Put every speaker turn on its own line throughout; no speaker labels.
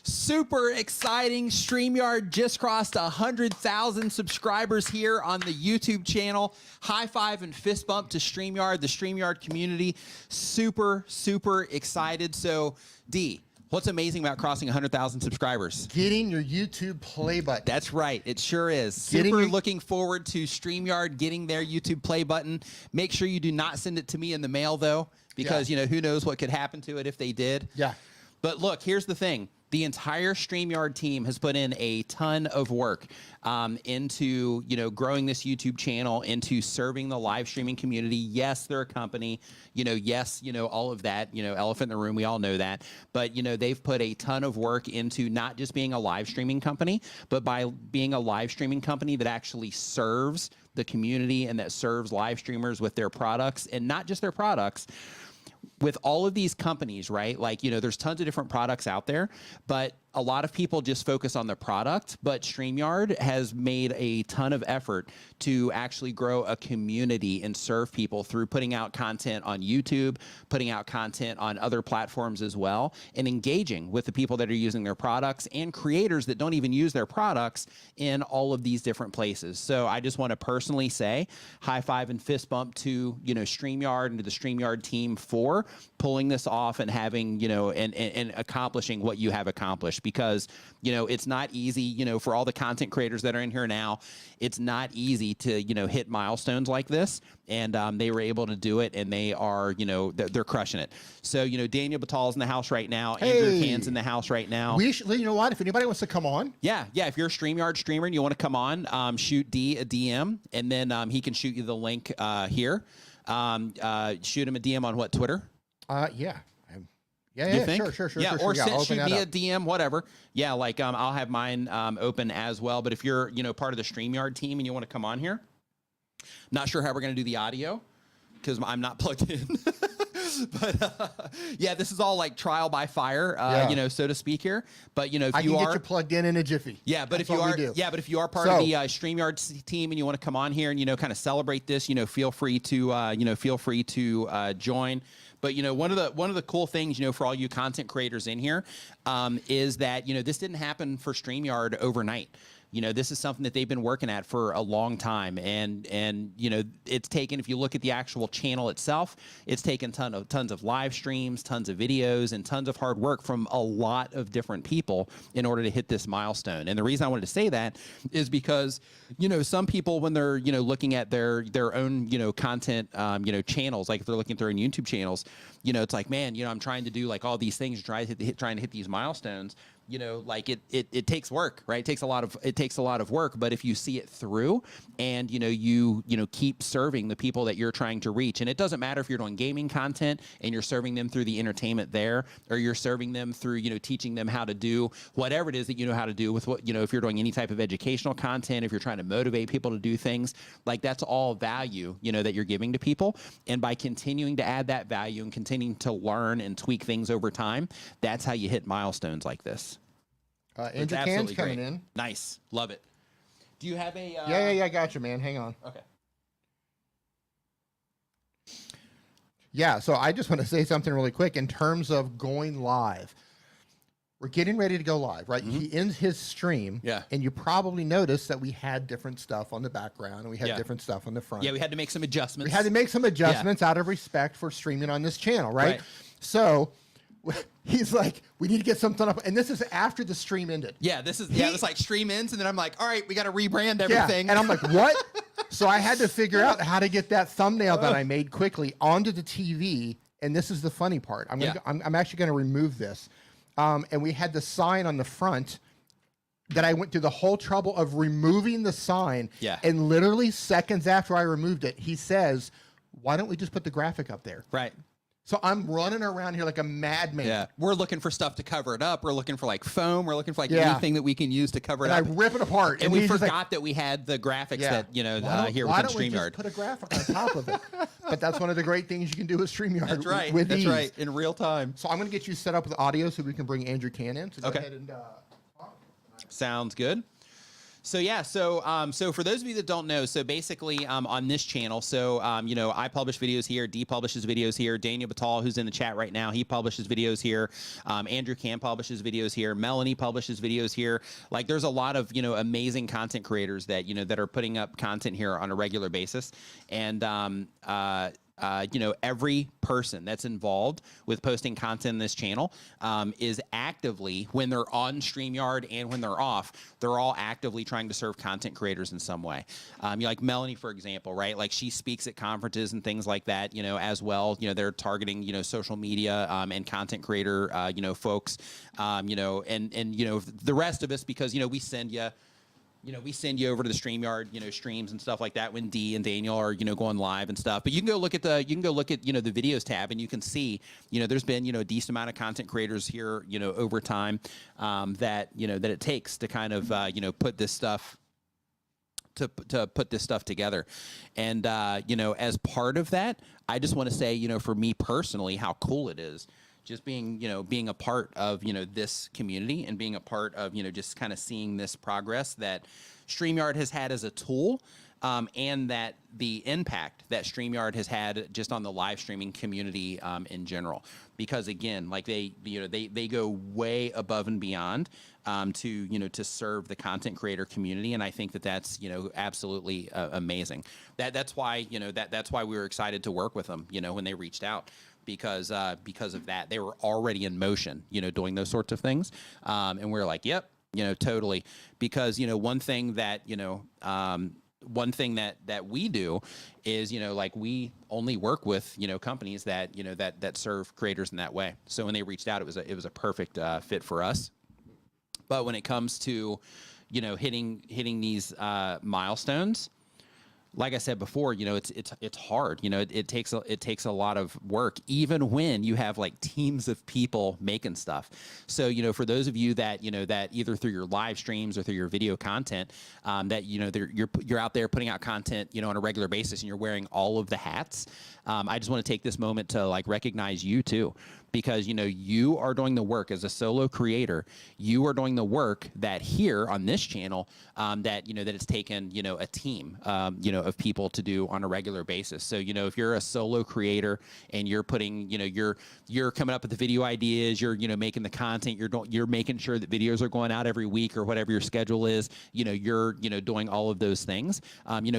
Super exciting. StreamYard just crossed 100,000 subscribers here on the YouTube channel. High five and fist bump to StreamYard, the StreamYard community. Super, super excited. So, D, what's amazing about crossing 100,000 subscribers?
Getting your YouTube play button.
That's right. It sure is. Super looking forward to StreamYard getting their YouTube play button. Make sure you do not send it to me in the mail, though, because, you know, who knows what could happen to it if they did.
Yeah.
But look, here's the thing. The entire StreamYard team has put in a ton of work into, you know, growing this YouTube channel, into serving the live streaming community. Yes, they're a company, you know, yes, you know, all of that, you know, elephant in the room, we all know that. But, you know, they've put a ton of work into not just being a live streaming company, but by being a live streaming company that actually serves the community and that serves live streamers with their products, and not just their products. With all of these companies, right? Like, you know, there's tons of different products out there, but a lot of people just focus on the product, but StreamYard has made a ton of effort to actually grow a community and serve people through putting out content on YouTube, putting out content on other platforms as well, and engaging with the people that are using their products and creators that don't even use their products in all of these different places. So I just want to personally say high five and fist bump to, you know, StreamYard and to the StreamYard team for pulling this off and having, you know, and accomplishing what you have accomplished. Because, you know, it's not easy, you know, for all the content creators that are in here now, it's not easy to, you know, hit milestones like this. And they were able to do it, and they are, you know, they're crushing it. So, you know, Daniel Batel's in the house right now. Hey. Andrew Can's in the house right now.
You know what? If anybody wants to come on.
Yeah. If you're a StreamYard streamer and you want to come on, shoot D a DM, and then he can shoot you the link here. Shoot him a DM on what, Twitter?
Yeah.
Yeah,
sure.
Yeah, or
I'll
shoot me a DM, whatever. Yeah, like I'll have mine open as well. But if you're, you know, part of the StreamYard team and you want to come on here, not sure how we're going to do the audio because I'm not plugged in. But yeah, this is all like trial by fire, you know, so to speak here. But you know, if you are,
get you plugged in a jiffy.
Yeah, but if you are, part of the StreamYard team and you want to come on here and, you know, kind of celebrate this, you know, feel free to join. But, you know, one of the cool things, you know, for all you content creators in here, is that, you know, this didn't happen for StreamYard overnight. You know, this is something that they've been working at for a long time. And you know, it's taken, if you look at the actual channel itself, it's taken tons of live streams, tons of videos, and tons of hard work from a lot of different people in order to hit this milestone. And the reason I wanted to say that is because, you know, some people, when they're, you know, looking at their own, you know, content, you know, channels, like if they're looking at their own YouTube channels, you know, it's like, man, you know, I'm trying to do like all these things, trying to hit these milestones. You know, like it takes work, right? It takes a lot of work, but if you see it through and, you know, you keep serving the people that you're trying to reach, and it doesn't matter if you're doing gaming content and you're serving them through the entertainment there, or you're serving them through, you know, teaching them how to do whatever it is that you know how to do with what, you know, if you're doing any type of educational content, if you're trying to motivate people to do things, like that's all value, you know, that you're giving to people. And by continuing to add that value and continuing to learn and tweak things over time, that's how you hit milestones like this.
Andrew Can's coming in.
Nice. Love it. Do you have a...
Yeah, I got you, man. Hang on.
Okay.
Yeah, so I just want to say something really quick in terms of going live. We're getting ready to go live, right? Mm-hmm. He ends his stream, and you probably noticed that we had different stuff on the background, and we had different stuff on the front.
Yeah, we had to make some adjustments.
We had to make some adjustments out of respect for streaming on this channel, right? So... he's like, we need to get something up, and this is after the stream ended.
Yeah, this is it's like stream ends, and then I'm like, all right, we got to rebrand everything.
Yeah, and I'm like, what? So I had to figure out how to get that thumbnail that I made quickly onto the TV, and this is the funny part. I'm actually going to remove this, and we had the sign on the front that I went through the whole trouble of removing the sign.
Yeah,
and literally seconds after I removed it, he says, "Why don't we just put the graphic up there?"
Right.
So I'm running around here like a madman.
Yeah, we're looking for stuff to cover it up. We're looking for like foam. We're looking for like anything that we can use to cover it up.
I rip it apart.
And we forgot that we had the graphics that, you know, here within StreamYard. Why don't we just
put a graphic on top of it? But that's one of the great things you can do with StreamYard.
That's right.
With
That's
ease.
right. In real time.
So I'm going to get you set up with audio so we can bring Andrew Can in. So go ahead and...
Sounds good. So yeah, so for those of you that don't know, so basically on this channel, so I publish videos here, Dee publishes videos here, Daniel Batel, who's in the chat right now, he publishes videos here, Andrew Cam publishes videos here, Melanie publishes videos here. Like there's a lot of amazing content creators that that are putting up content here on a regular basis, and every person that's involved with posting content in this channel is actively, when they're on StreamYard and when they're off, they're all actively trying to serve content creators in some way. Like Melanie, for example, right? Like she speaks at conferences and things like that, as well. They're targeting, social media and content creator, folks, and the rest of us, because, we send you. We send you over to the StreamYard, streams and stuff like that when Dee and Daniel are, going live and stuff. But you can go look at the the videos tab, and you can see, there's been, a decent amount of content creators here, over time, that it takes to kind of, put this stuff to put this stuff together. And as part of that, I just want to say, for me personally, how cool it is. Just being, being a part of, this community, and being a part of, just kind of seeing this progress that StreamYard has had as a tool, and that the impact that StreamYard has had just on the live streaming community in general. Because again, like they go way above and beyond to serve the content creator community, and I think that that's absolutely amazing. That's why that's why we were excited to work with them when they reached out. Because of that, they were already in motion, doing those sorts of things, and we were like, yep, totally. Because one thing that that we do is like we only work with companies that that serve creators in that way. So when they reached out, it was a perfect fit for us. But when it comes to hitting these milestones, like I said before, it's hard. It takes a lot of work, even when you have like teams of people making stuff. So for those of you that that either through your live streams or through your video content, that you're out there putting out content on a regular basis, and you're wearing all of the hats. I just want to take this moment to like recognize you too, because you are doing the work as a solo creator. You are doing the work that here on this channel that that it's taken a team of people to do on a regular basis. So if you're a solo creator and you're putting you're coming up with the video ideas, you're making the content, you're making sure that videos are going out every week or whatever your schedule is, you're doing all of those things.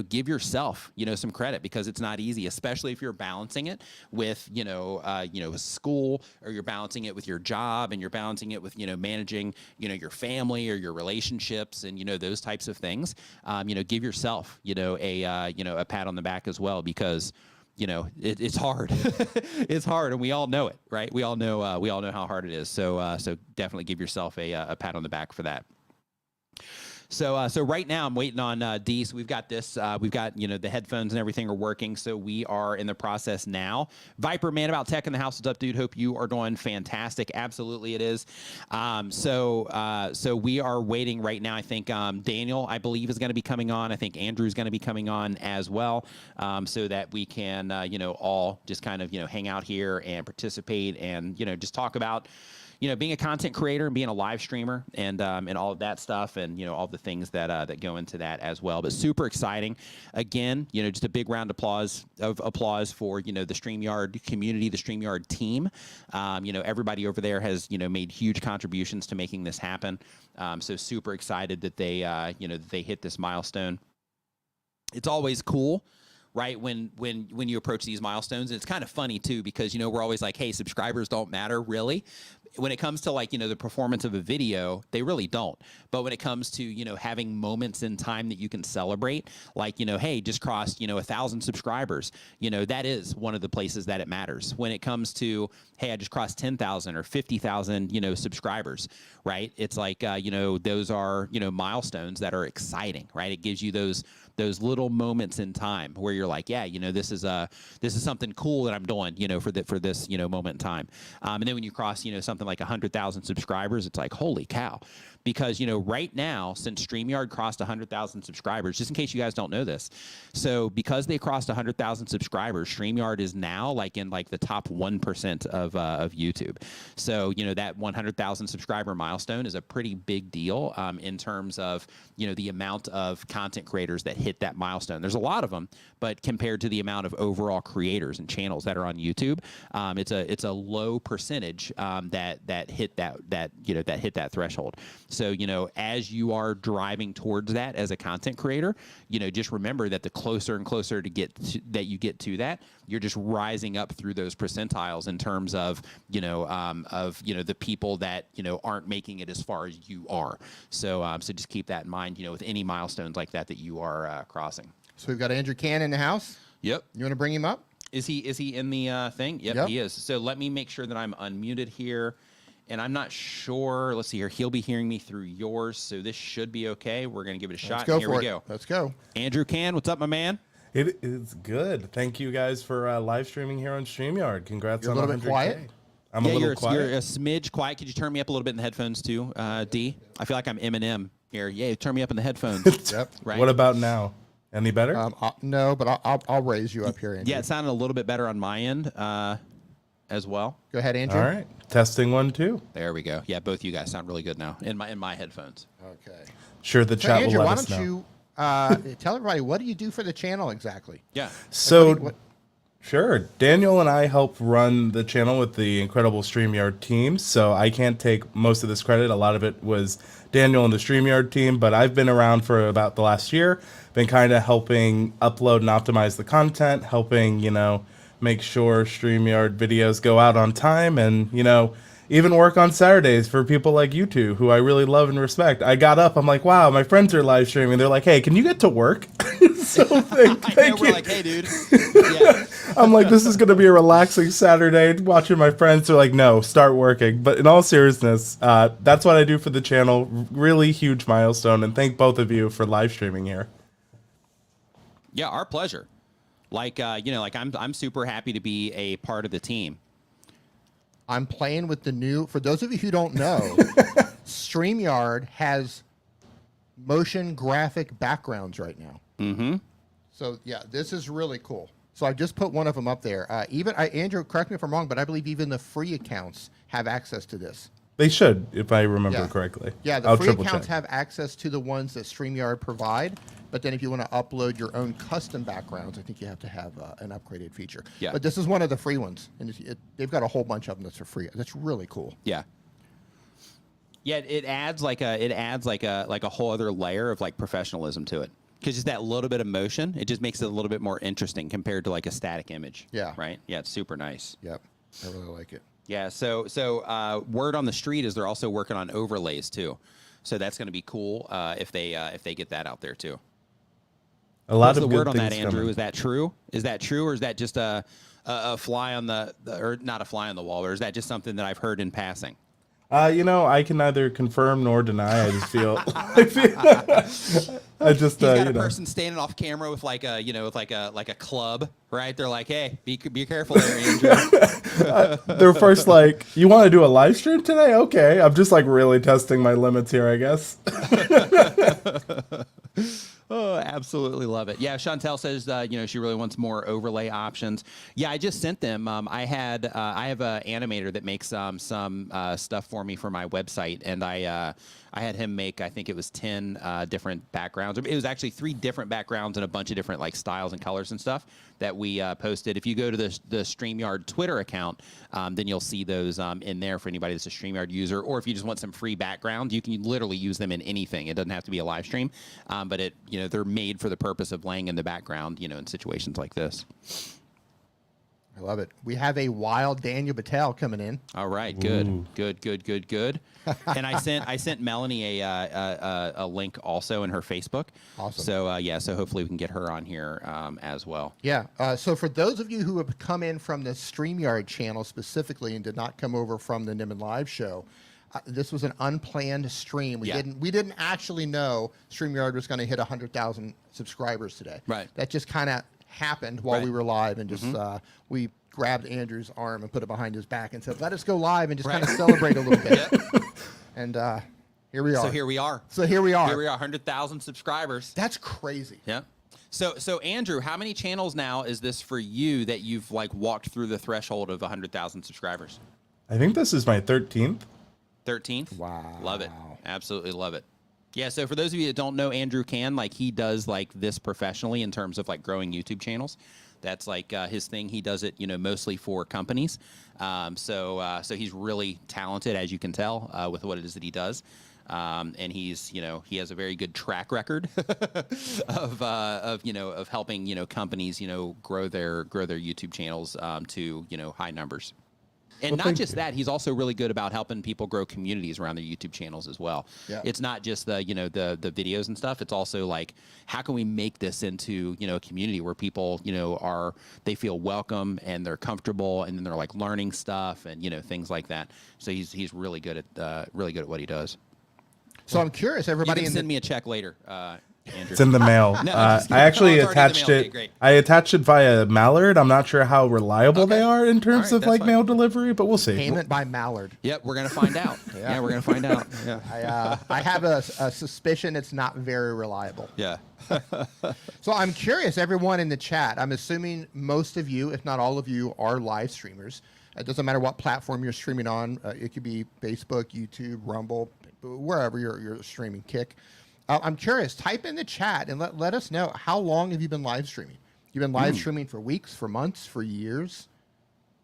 Give yourself some credit, because it's not easy, especially if you're balancing it with school, or you're balancing it with your job, and you're balancing it with managing your family or your relationships and those types of things. Give yourself a pat on the back as well, because it's hard. It's hard, and we all know it, right? We all know how hard it is. So definitely give yourself a pat on the back for that. So right now I'm waiting on Dee. So we've got this. We've got the headphones and everything are working. So we are in the process now. Viper, Man About Tech in the house. What's up, dude? Hope you are doing fantastic. Absolutely, it is. So we are waiting right now. I think Daniel, I believe, is going to be coming on. I think Andrew's going to be coming on as well, so that we can all just kind of hang out here and participate and just talk about being a content creator and being a live streamer and all of that stuff, and all the things that that go into that as well. But super exciting. Again, just a big round of applause for the StreamYard community, the StreamYard team. Everybody over there has made huge contributions to making this happen. So super excited that they that they hit this milestone. It's always cool, right, when you approach these milestones. And it's kind of funny too, because we're always like, hey, subscribers don't matter, really. When it comes to like the performance of a video, they really don't. But when it comes to having moments in time that you can celebrate, like hey, just crossed 1,000 subscribers, that is one of the places that it matters. When it comes to hey, I just crossed 10,000 or 50,000 subscribers, right? It's like those are milestones that are exciting, right? It gives you those those little moments in time where you're like, yeah, this is something cool that I'm doing, for this, moment in time. And then when you cross, something like 100,000 subscribers, it's like, holy cow. Because, right now, since StreamYard crossed 100,000 subscribers, just in case you guys don't know this, so because they crossed 100,000 subscribers, StreamYard is now in the top 1% of YouTube. So, that 100,000 subscriber milestone is a pretty big deal in terms of, the amount of content creators that hit that milestone. There's a lot of them, but compared to the amount of overall creators and channels that are on YouTube, it's a low percentage that hit that threshold. So, as you are driving towards that as a content creator, just remember that the closer and closer you get to that, you're just rising up through those percentiles in terms of, the people that, aren't making it as far as you are. So, so just keep that in mind, with any milestones like that you are crossing.
So we've got Andrew Can in the house.
Yep.
You want to bring him up?
Is he in the thing? Yep, he is. So let me make sure that I'm unmuted here. And I'm not sure. Let's see here. He'll be hearing me through yours, so this should be okay. We're going to give it a shot.
Here
we go.
Let's go.
Andrew Can, what's up, my man?
It is good. Thank you guys for live streaming here on StreamYard. Congrats on 100K.
You're a little bit quiet.
I'm a little quiet.
You're a smidge quiet. Could you turn me up a little bit in the headphones too, D? I feel like I'm Eminem here. Yeah, turn me up in the headphones.
Yep.
Right.
What about now? Any better?
No, but I'll raise you up here, Andrew.
Yeah, it sounded a little bit better on my end as well.
Go ahead, Andrew.
All right. Testing 1, 2.
There we go. Yeah, both you guys sound really good now in my headphones.
Okay.
Sure, the
So
chat
Andrew,
will
why
let us
don't
know.
you tell everybody, what do you do for the channel exactly?
Yeah.
So, sure. Daniel and I help run the channel with the incredible StreamYard team, so I can't take most of this credit. A lot of it was Daniel and the StreamYard team, but I've been around for about the last year, been kind of helping upload and optimize the content, helping, make sure StreamYard videos go out on time, and, even work on Saturdays for people like you two, who I really love and respect. I got up, I'm like, wow, my friends are live streaming. They're like, hey, can you get to work? So thank you.
We're like, hey, dude. Yeah.
I'm like, this is going to be a relaxing Saturday watching my friends. They're like, no, start working. But in all seriousness, that's what I do for the channel. Really huge milestone. And thank both of you for live streaming here.
Yeah, our pleasure. I'm super happy to be a part of the team.
I'm playing with the new, for those of you who don't know, StreamYard has motion graphic backgrounds right now.
Mm-hmm.
So, yeah, this is really cool. So I just put one of them up there. Andrew, correct me if I'm wrong, but I believe even the free accounts have access to this.
They should, if I remember correctly.
Yeah, the free accounts have access to the ones that StreamYard provide. But then if you want to upload your own custom backgrounds, I think you have to have an upgraded feature.
Yeah.
But this is one of the free ones. And they've got a whole bunch of them that's for free. That's really cool.
Yeah. Yeah, it adds like a whole other layer of professionalism to it. Because just that little bit of motion, it just makes it a little bit more interesting compared to a static image.
Yeah.
Right? Yeah, it's super nice.
Yep. I really like it.
Yeah, so word on the street is they're also working on overlays too. So that's going to be cool if they get that out there too.
A lot
What's
of
the
good
word on that,
things
Andrew?
coming.
Is that true? Is that true, or is that just a fly on the or not a fly on the wall, or is that just something that I've heard in passing?
I can neither confirm nor deny. I just feel, I just,
He's got a person standing off camera with like a club, right? They're like, hey, be careful there, Andrew.
They're first like, you want to do a live stream today? Okay. I'm just really testing my limits here, I guess.
Oh, absolutely love it. Yeah, Chantel says she really wants more overlay options. Yeah, I just sent them. I have an animator that makes some stuff for me for my website, and I had him make, I think it was 10 different backgrounds. It was actually 3 different backgrounds and a bunch of different styles and colors and stuff that we posted. If you go to the StreamYard Twitter account, then you'll see those in there for anybody that's a StreamYard user. Or if you just want some free background, you can literally use them in anything. It doesn't have to be a live stream, but they're made for the purpose of laying in the background, in situations like this.
I love it. We have a wild Daniel Batel coming in.
All right, good,
Ooh.
good. And I sent Melanie a link also in her Facebook.
Awesome.
So so hopefully we can get her on here as well.
Yeah. So for those of you who have come in from the StreamYard channel specifically and did not come over from the Niman Live show, This was an unplanned stream. We
Yeah.
didn't actually know StreamYard was going to hit 100,000 subscribers today.
Right.
That just kind of happened while
Right.
we were live, and just we grabbed Andrew's arm and put it behind his back and said, "Let us go live and just kind of celebrate a little bit." And here we are.
So here we are.
Here we are.
Here we are, 100,000 subscribers.
That's crazy.
Yeah. So Andrew, how many channels now is this for you that you've like walked through the threshold of 100,000 subscribers?
I think this is my 13th.
13th?
Wow.
Love it. Absolutely love it. Yeah, so for those of you that don't know Andrew Can, like he does like this professionally in terms of like growing YouTube channels. That's like his thing. He does it, mostly for companies. So he's really talented, as you can tell, with what it is that he does. And he's, he has a very good track record of helping, companies, grow their YouTube channels to, high numbers. And not just that, he's also really good about helping people grow communities around their YouTube channels as well.
Yeah.
It's not just the, the videos and stuff. It's also like, how can we make this into, a community where people, they feel welcome and they're comfortable and then they're like learning stuff and, things like that. So he's really good at what he does.
So I'm curious, everybody
You can
in
send me a check later, Andrew.
It's in the mail.
No, I'm just
I
kidding.
actually
Oh, it's already in the
attached
mail.
it.
Okay, great.
I attached it via Mallard. I'm not sure how reliable they are in terms
All right,
of
that's
like
fine.
mail delivery, but we'll see.
Payment by Mallard.
Yep, we're gonna find out. Yeah, we're gonna find out. Yeah.
I have a suspicion it's not very reliable.
Yeah.
So I'm curious, everyone in the chat, I'm assuming most of you, if not all of you, are live streamers. It doesn't matter what platform you're streaming on. It could be Facebook, YouTube, Rumble, wherever you're streaming, Kick. I'm curious, type in the chat and let us know, how long have you been live streaming? You've been live streaming for weeks, for months, for years?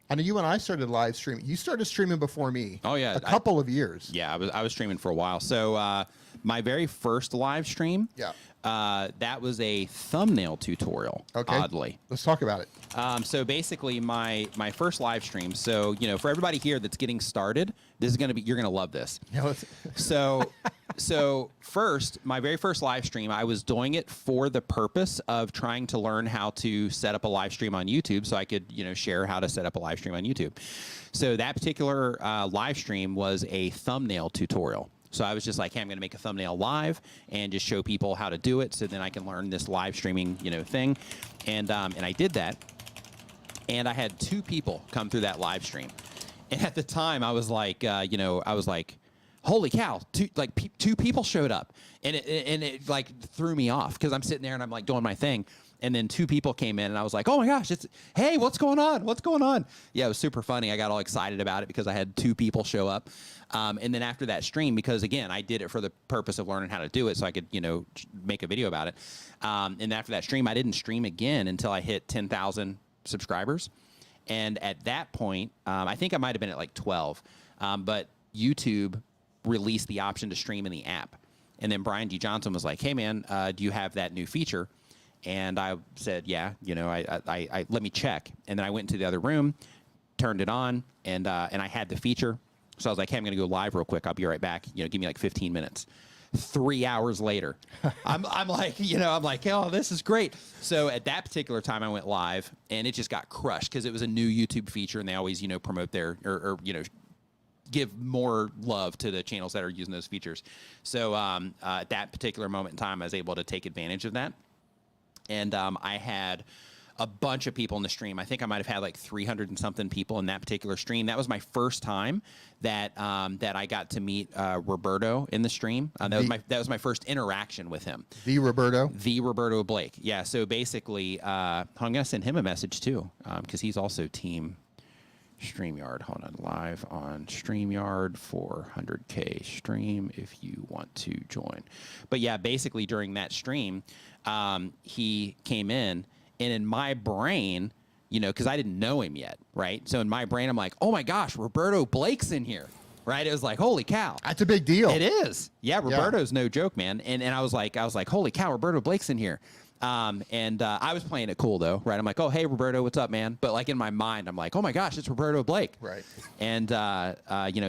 I know you and I started live streaming. You started streaming before me.
Oh, yeah.
A couple of years.
Yeah, I was streaming for a while. So my very first live stream, that was a thumbnail tutorial, oddly.
Let's talk about it.
So basically my first live stream, so, for everybody here that's getting started, this is going to be, you're going to love this. So first, my very first live stream, I was doing it for the purpose of trying to learn how to set up a live stream on YouTube so I could, share how to set up a live stream on YouTube. So that particular live stream was a thumbnail tutorial. So I was just like, hey, I'm going to make a thumbnail live and just show people how to do it so then I can learn this live streaming, thing. And I did that. And I had 2 people come through that live stream. And at the time, I was like, holy cow, 2 people showed up. And it like threw me off because I'm sitting there and I'm like doing my thing. And then 2 people came in and I was like, oh my gosh, hey, what's going on? What's going on? Yeah, it was super funny. I got all excited about it because I had 2 people show up. And then after that stream, because again, I did it for the purpose of learning how to do it so I could, make a video about it. And after that stream, I didn't stream again until I hit 10,000 subscribers. And at that point, I think I might have been at like 12, but YouTube released the option to stream in the app. And then Brian D. Johnson was like, hey man, do you have that new feature? And I said, yeah, I let me check. And then I went into the other room, turned it on, and I had the feature. So I was like, hey, I'm going to go live real quick. I'll be right back. Give me like 15 minutes. 3 hours later, I'm like, oh, this is great. So at that particular time, I went live, and it just got crushed because it was a new YouTube feature, and they always, promote their or give more love to the channels that are using those features. So at that particular moment in time, I was able to take advantage of that. And I had a bunch of people in the stream. I think I might have had like 300 and something people in that particular stream. That was my first time that that I got to meet Roberto in the stream. That was my first interaction with him.
The Roberto
Blake. Yeah. So basically, I'm gonna send him a message too because he's also team StreamYard. Hold on, live on StreamYard for 100K stream if you want to join. But yeah, basically during that stream, he came in. And in my brain, because I didn't know him yet, right? So in my brain, I'm like, oh my gosh, Roberto Blake's in here, right? It was like, holy cow.
That's a big deal.
It is. Yeah, Roberto's no joke, man. And I was like, holy cow, Roberto Blake's in here. I was playing it cool though, right? I'm like, oh, hey, Roberto, what's up, man? But like in my mind, I'm like, oh my gosh, it's Roberto Blake.
Right.
And,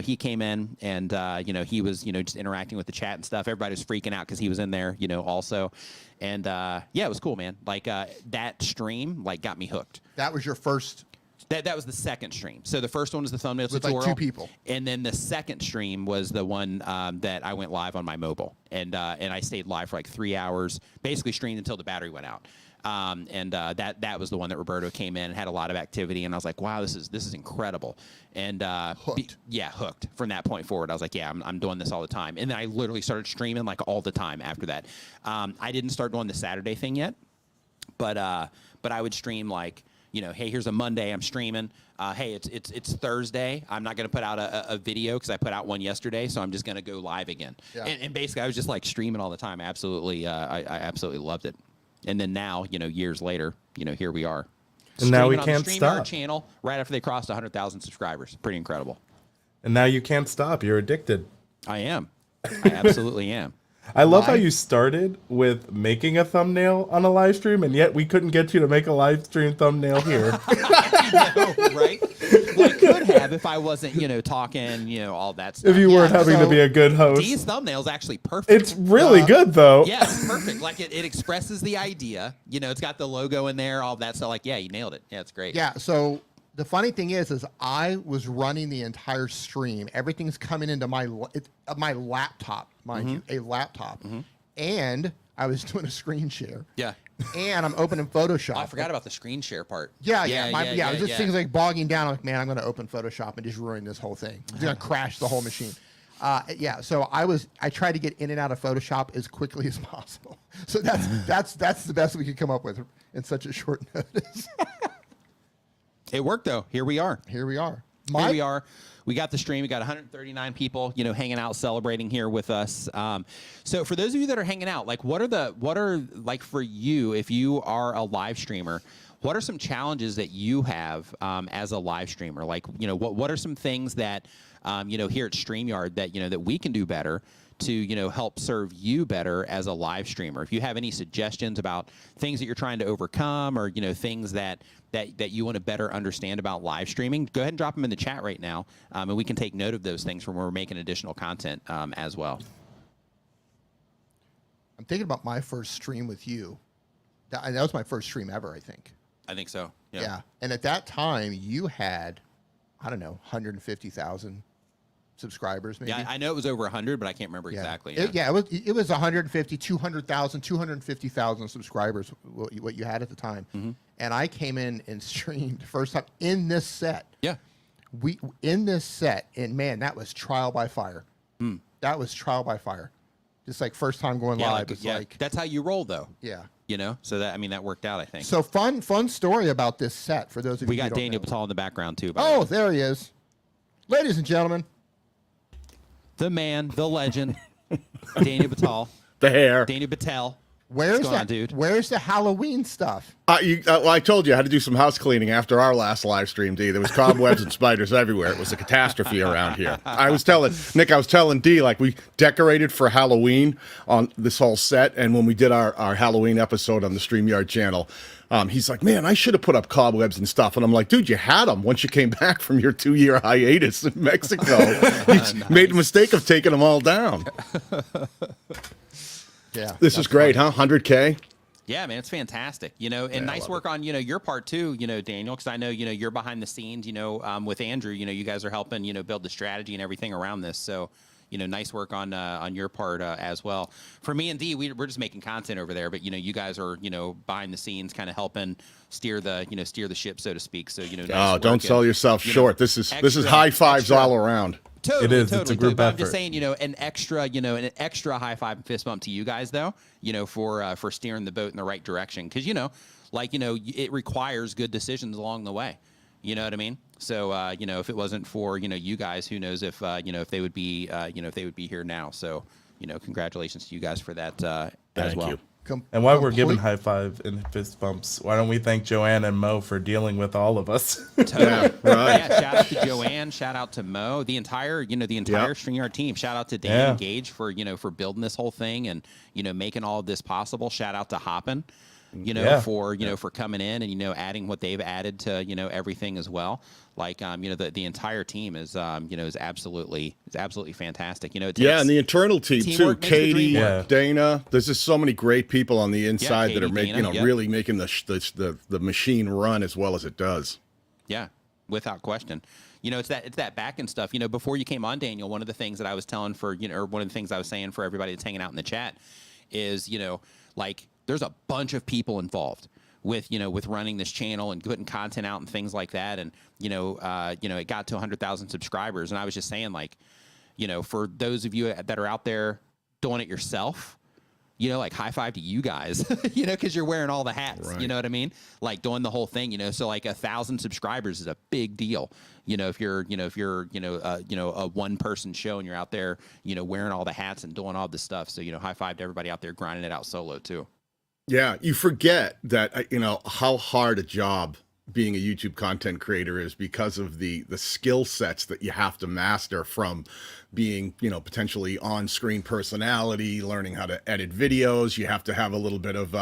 he came in and, he was, just interacting with the chat and stuff. Everybody was freaking out because he was in there, also. And, it was cool, man. Like, that stream, like, got me hooked.
That was your first
That was the second stream. So the first one was the thumbnail
With
tutorial.
like 2 people.
And then the second stream was the one that I went live on my mobile. And I stayed live for like 3 hours, basically streamed until the battery went out. That was the one that Roberto came in and had a lot of activity. And I was like, wow, this is incredible. And
Hooked.
hooked from that point forward. I was like, yeah, I'm doing this all the time. And then I literally started streaming like all the time after that. I didn't start doing the Saturday thing yet, but I would stream like, you know, hey, here's a Monday, I'm streaming. Hey, it's Thursday. I'm not going to put out a video because I put out one yesterday, so I'm just going to go live again.
Yeah.
And basically, I was just like streaming all the time. I absolutely loved it. And then now, you know, years later, you know, here we are.
And now we
Streaming on
can't
the StreamYard
stop.
channel right after they crossed 100,000 subscribers. Pretty incredible.
And now you can't stop. You're addicted.
I am. I absolutely am.
I love how
Live?
you started with making a thumbnail on a live stream, and yet we couldn't get you to make a live stream thumbnail here.
Right? Well, I could have if I wasn't, you know, talking, you know, all that stuff.
If you weren't having to
so
be a good host.
Dee's thumbnail's actually perfect.
It's really good, though.
Yeah, it's perfect. Like it expresses the idea. You know, it's got the logo in there, all that stuff. Like, yeah, you nailed it. Yeah, it's great.
Yeah, so the funny thing is I was running the entire stream. Everything's coming into my laptop, mind you, a laptop. And I was doing a screen share.
Yeah.
And I'm opening Photoshop.
Oh, I forgot about the screen share part.
Yeah. It was just things like bogging down. I'm like, man, I'm going to open Photoshop and just ruin this whole thing. It's going to crash the whole machine. Yeah. So I tried to get in and out of Photoshop as quickly as possible. So that's the best we could come up with in such a short notice.
It worked though. Here we are.
Here we are.
Here we are. We got the stream. We got 139 people, you know, hanging out, celebrating here with us. So for those of you that are hanging out, like, what are like for you, if you are a live streamer, what are some challenges that you have as a live streamer? Like, you know, what are some things that, you know, here at StreamYard that, you know, that we can do better to, you know, help serve you better as a live streamer? If you have any suggestions about things that you're trying to overcome, or, you know, things that you want to better understand about live streaming, go ahead and drop them in the chat right now, and we can take note of those things when we're making additional content as well.
I'm thinking about my first stream with you. That was my first stream ever, I think.
I think so.
Yeah. And at that time, you had, I don't know, 150,000 subscribers, maybe.
Yeah, I know it was over 100, but I can't remember exactly.
It was 150, 200,000, 250,000 subscribers, what you had at the time. And I came in and streamed first time in this set.
Yeah.
In this set, and man, that was trial by fire. That was trial by fire. Just like first time going live. Like
that's how you roll, though.
Yeah.
You know, so that, I mean, that worked out, I think.
So fun story about this set for those of you
we
who
got
don't
Daniel
know.
Batel in the background too. By the
Oh,
way.
there he is. Ladies and gentlemen,
The man, the legend, Daniel Batel.
The hair.
Daniel Batel.
where's
going on, dude?
Where's the Halloween stuff?
Well, I told you I had to do some house cleaning after our last live stream, D. There was cobwebs and spiders everywhere. It was a catastrophe around here. I was telling D, like, we decorated for Halloween on this whole set, and when we did our Halloween episode on the StreamYard channel, he's like, man, I should have put up cobwebs and stuff. And I'm like, dude, you had them once you came back from your 2-year hiatus in Mexico. You made the mistake of taking them all down.
Yeah.
This is great, huh? 100K?
Yeah, man, it's fantastic. You know, and nice work on, you know, your part too, you know, Daniel, because I know, you know, you're behind the scenes, you know, with Andrew, you know, you guys are helping, you know, build the strategy and everything around this. So, you know, nice work on your part as well. For me and D, we're just making content over there, but, you know, you guys are, you know, behind the scenes kind of helping steer the ship, so to speak. So, you know, nice work
Don't
and,
sell yourself
you know,
short. This is high fives all around.
Totally,
It is.
Totally,
It's a group
but I'm
effort.
just saying, you know, an extra high five and fist bump to you guys, though, you know, for steering the boat in the right direction. Because, you know, like, you know, it requires good decisions along the way. You know what I mean? So, you know, if it wasn't for, you know, you guys, who knows if, you know, if they would be, here now. So, you know, congratulations to you guys for that as
Thank
well.
you.
And while we're giving high five and fist bumps, why don't we thank Joanne and Mo for dealing with all of us?
Totally.
Right.
Yeah, shout out to Joanne, shout out to Mo, the entire StreamYard team. Shout out to Dan and Gage for, you know, for building this whole thing and, you know, making all of this possible. Shout out to Hoppin, you know, for, you know, for coming in and, you know, adding what they've added to, you know, everything as well. Like, you know, the entire team is, you know, is absolutely fantastic. You know, it takes
And the internal team too.
teamwork makes the dream
Katie,
work.
Dana. There's just so many great people on the inside that
Katie,
are making,
Dana,
you know, really making the machine run as well as it does.
Yeah, without question. You know, it's that back end stuff. You know, before you came on, Daniel, one of the things that I was telling for, you know, or one of the things I was saying for everybody that's hanging out in the chat is, you know, like there's a bunch of people involved with, you know, with running this channel and putting content out and things like that. And, you know, it got to 100,000 subscribers. And I was just saying, like, you know, for those of you that are out there doing it yourself, you know, like high five to you guys, you know, because you're wearing all the hats,
Right.
you know what I mean? Like doing the whole thing, you know, so like 1,000 subscribers is a big deal. You know, if you're a one person show and you're out there, you know, wearing all the hats and doing all this stuff. So, you know, high five to everybody out there grinding it out solo too.
Yeah, you forget that, you know, how hard a job being a YouTube content creator is because of the skill sets that you have to master, from being, you know, potentially on-screen personality, learning how to edit videos. You have to have a little bit of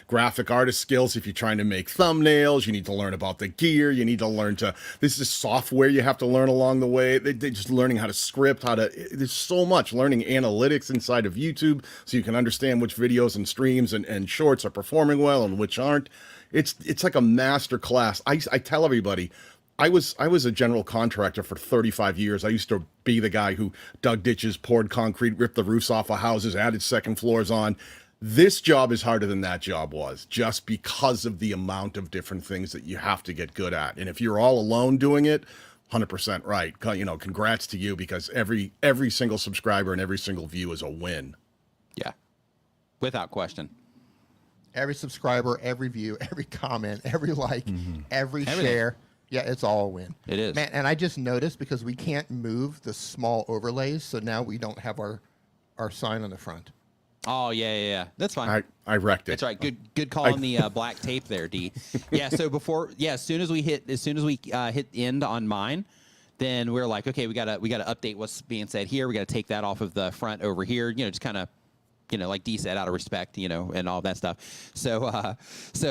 graphic artist skills if you're trying to make thumbnails. You need to learn about the gear. You need to learn this is software you have to learn along the way. They just learning how to script, there's so much learning analytics inside of YouTube so you can understand which videos and streams and shorts are performing well and which aren't. It's like a master class. I tell everybody, I was a general contractor for 35 years. I used to be the guy who dug ditches, poured concrete, ripped the roofs off of houses, added second floors on. This job is harder than that job was, just because of the amount of different things that you have to get good at. And if you're all alone doing it, 100% right. You know, congrats to you, because every single subscriber and every single view is a win.
Yeah, without question.
Every subscriber, every view, every comment, every like, every share. Yeah, it's all a win.
It is.
Man, and I just noticed, because we can't move the small overlays, so now we don't have our sign on the front.
Oh yeah. That's fine.
I wrecked it.
That's right. Good call on the black tape there, D. Yeah. So as soon as we hit end on mine, then we're like, okay, we gotta update what's being said here. We gotta take that off of the front over here. You know, just kind of, you know, like D said, out of respect, you know, and all that stuff. So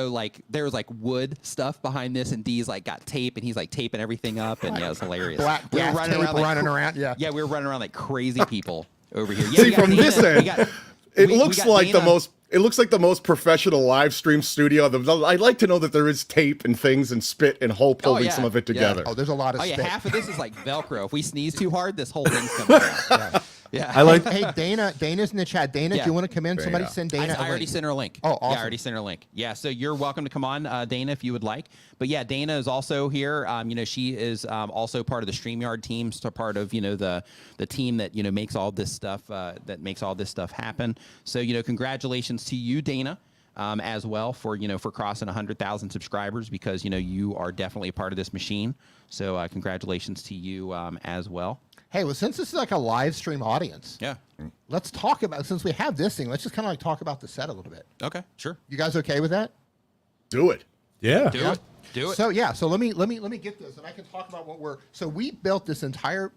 like there was like wood stuff behind this, and D's like got tape, and he's like taping everything up, and yeah, it was hilarious.
Black
We were
gas
running
tape
around
around. Yeah.
Yeah, we were running around like crazy people over here. Yeah,
See,
we got
from
Dana,
this
we
end,
got-
It
we
looks
got
like
Dana.
it looks like the most professional live stream studio. I'd like to know that there is tape and things and spit and hope holding
yeah.
some of it
Yeah.
together.
Oh, there's a lot of
Oh yeah,
spit.
half of this is like Velcro. If we sneeze too hard, this whole thing's coming out. Yeah.
I like
Hey, Dana's in the chat. Dana,
Yeah.
do you want to come in? Somebody
Dana.
send Dana.
I
a
already
link.
sent her a link.
Oh,
Yeah, I
awesome.
already sent her a link. Yeah, so you're welcome to come on, Dana, if you would like. But yeah, Dana is also here. You know, she is also part of the StreamYard team, so part of, you know, the team that, you know, makes all this stuff happen. So, you know, congratulations to you, Dana. As well for crossing 100,000 subscribers, because, you know, you are definitely a part of this machine. So congratulations to you as well.
Hey, well, since this is like a live stream audience,
Yeah.
let's talk about, since we have this thing, let's just kind of like talk about the set a little bit.
Okay. Sure.
You guys okay with that?
Do it.
Yeah.
Do it. Do it.
So yeah, so let me get this, and I can talk about what we built this entire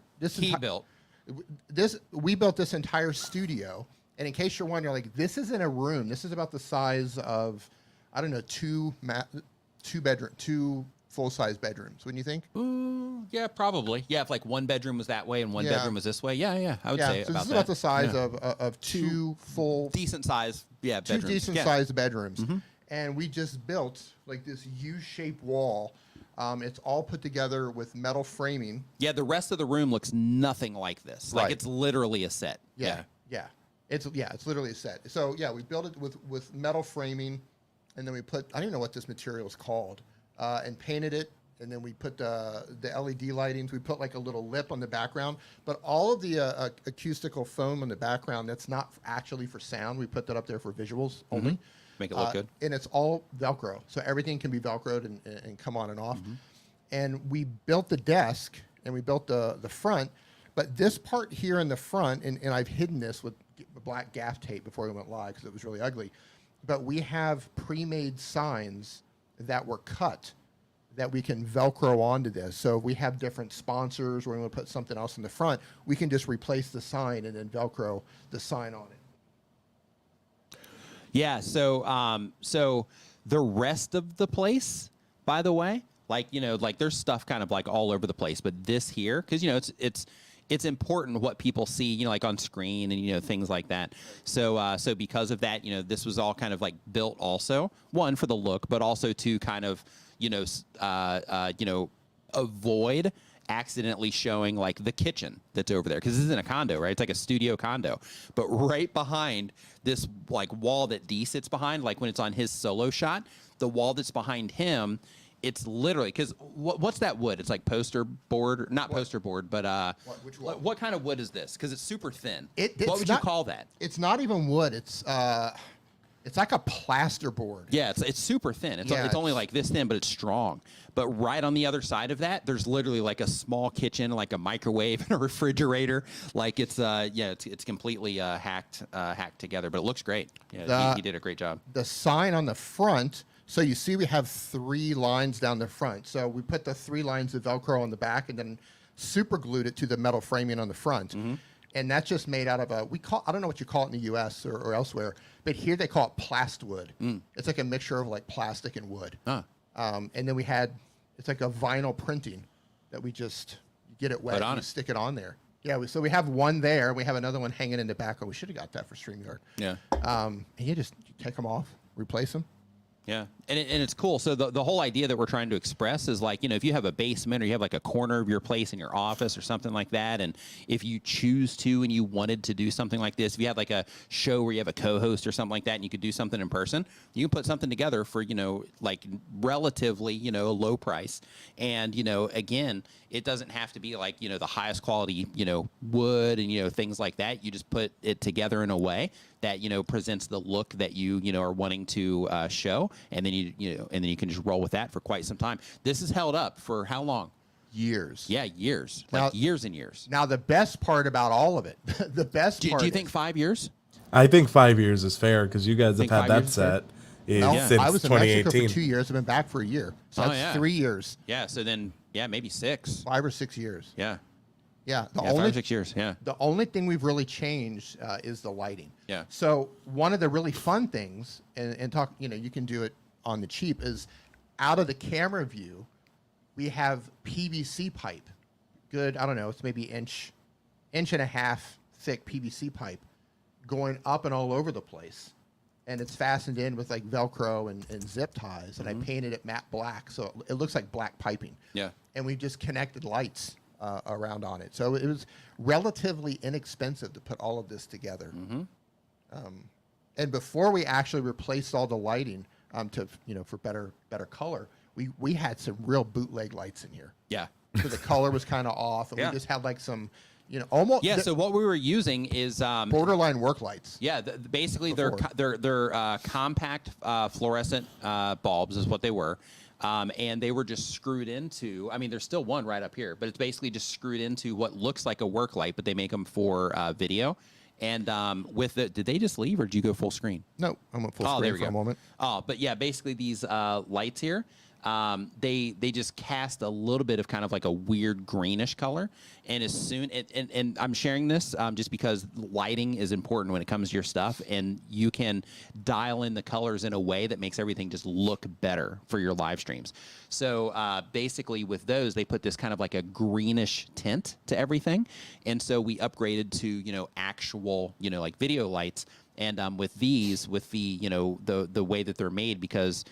we built this entire studio. And in case you're wondering, like, this isn't a room. This is about the size of, I don't know, two full-size bedrooms. Wouldn't you think?
Yeah, probably. Yeah, if like one bedroom was that way and one
Yeah.
bedroom was this way. Yeah, I would
Yeah.
say
So
about
this is
that.
about the size
Yeah.
of two full,
Decent size. Yeah,
two
bedrooms.
decent
Yeah.
sized bedrooms. And we just built like this U-shaped wall. It's all put together with metal framing.
Yeah, the rest of the room looks nothing like this. Like
Right.
it's literally a set.
Yeah. It's literally a set. So yeah, we built it with metal framing, and then we put, I don't even know what this material is called, and painted it. And then we put the LED lightings. We put like a little lip on the background, but all of the acoustical foam on the background, that's not actually for sound. We put that up there for visuals only.
Make it look good.
And it's all Velcro, so everything can be Velcroed and come on and off. And we built the desk, and we built the front, but this part here in the front, and I've hidden this with black gaff tape before we went live because it was really ugly, but we have pre-made signs that were cut that we can Velcro onto this. So if we have different sponsors, or we want to put something else in the front, we can just replace the sign and then Velcro the sign on it.
Yeah, so the rest of the place, by the way, like, you know, like there's stuff kind of like all over the place, but this here, because, you know, it's important what people see, you know, like on screen and, you know, things like that. So because of that, you know, this was all kind of like built also, one, for the look, but also to kind of, avoid accidentally showing like the kitchen that's over there, because this isn't a condo, right? It's like a studio condo, but right behind this like wall that D sits behind, like when it's on his solo shot, the wall that's behind him, it's literally, because what's that wood? It's like poster board, not poster board, but
Which wall?
what kind of wood is this? Because it's super thin.
It's
what would you call that?
It's not even wood. It's like a plaster board.
Yeah, it's super thin. It's only like this thin, but it's strong. But right on the other side of that, there's literally like a small kitchen, like a microwave and a refrigerator. Like it's completely hacked together, but it looks great. Yeah, he did a great job.
The sign on the front. So you see, we have 3 lines down the front. So we put the 3 lines of Velcro on the back and then super glued it to the metal framing on the front. Mm-hmm. And that's just made out of I don't know what you call it in the U.S. or elsewhere, but here they call it plastwood. It's like a mixture of like plastic and wood. And then it's like a vinyl printing that we just get it wet and you stick it on there. Yeah, so we have one there. We have another one hanging in the back. Oh, we should have got that for StreamYard.
Yeah.
And you take them off, replace them.
Yeah, and it's cool. So the whole idea that we're trying to express is like, if you have a basement or you have like a corner of your place in your office or something like that, and if you choose to and you wanted to do something like this, if you had like a show where you have a co-host or something like that and you could do something in person, you can put something together for, like relatively, low price. And, again, it doesn't have to be like, the highest quality, wood and, things like that. You just put it together in a way that, presents the look that you, are wanting to show. And then and then you can just roll with that for quite some time. This is held up for how long?
Years.
Yeah, years.
Now,
like years and years.
Now, the best part about all of it,
do you think 5 years?
I think 5 years is fair because you guys have had that set since
I was in Mexico
2018.
for 2 years. I've been back for a year. So that's 3 years.
Yeah, so then, maybe 6.
5 or 6 years.
Yeah.
Yeah.
5 or 6 years, yeah.
The only thing we've really changed is the lighting.
Yeah.
So one of the really fun things, and talk, you can do it on the cheap, is out of the camera view, we have PVC pipe. Good, I don't know, it's maybe inch and a half thick PVC pipe going up and all over the place. And it's fastened in with like Velcro and zip ties. And I painted it matte black, so it looks like black piping.
Yeah.
And we just connected lights around on it. So it was relatively inexpensive to put all of this together. And before we actually replaced all the lighting for better color, we had some real bootleg lights in here.
Yeah.
So the color was kind of off, and we just had like some, almost.
Yeah. So what we were using is
borderline work lights.
Yeah. Basically, they're compact fluorescent bulbs is what they were. And they were just screwed into, there's still one right up here, but it's basically just screwed into what looks like a work light, but they make them for video. And did they just leave or did you go full screen?
No, I went full screen for a moment.
But yeah, basically these lights here, they just cast a little bit of kind of like a weird greenish color. And as soon, and I'm sharing this just because lighting is important when it comes to your stuff, and you can dial in the colors in a way that makes everything just look better for your live streams. So basically with those, they put this kind of like a greenish tint to everything. And so we upgraded to, actual, like video lights. And with these, with the way that they're made, because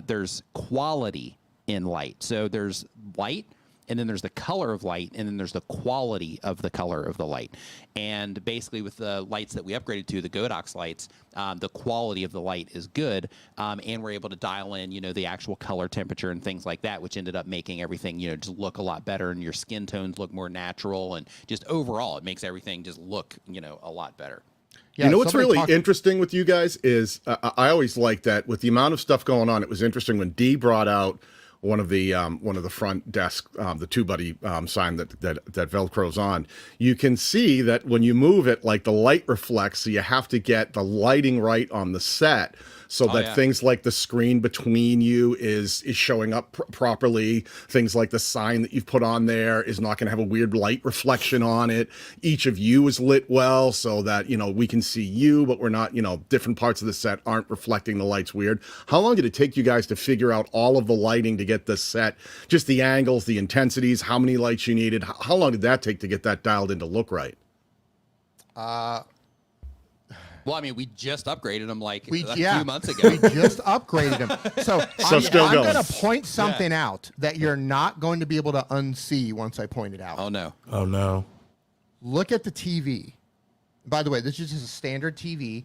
there's quality in light. So there's light, and then there's the color of light, and then there's the quality of the color of the light. And basically with the lights that we upgraded to, the Godox lights, the quality of the light is good, and we're able to dial in, the actual color temperature and things like that, which ended up making everything, just look a lot better, and your skin tones look more natural, and just overall it makes everything just look, a lot better.
Yeah, what's really interesting with you guys is I always like that with the amount of stuff going on. It was interesting when Dee brought out one of the front desk, the two-buddy sign that Velcro's on. You can see that when you move it, like the light reflects, so you have to get the lighting right on the set, so that things like the screen between you is showing up properly. Things like the sign that you've put on there is not going to have a weird light reflection on it. Each of you is lit well so that, we can see you, but we're not, different parts of the set aren't reflecting the lights weird. How long did it take you guys to figure out all of the lighting to get this set? Just the angles, the intensities, how many lights you needed? How long did that take to get that dialed in to look right?
Well, I mean, we just upgraded them like a
yeah,
few months ago.
We just upgraded them. So, I'm
still going.
going to point something out that you're not going to be able to unsee once I point it out.
Oh, no.
Oh no.
Look at the TV. By the way, this is just a standard TV.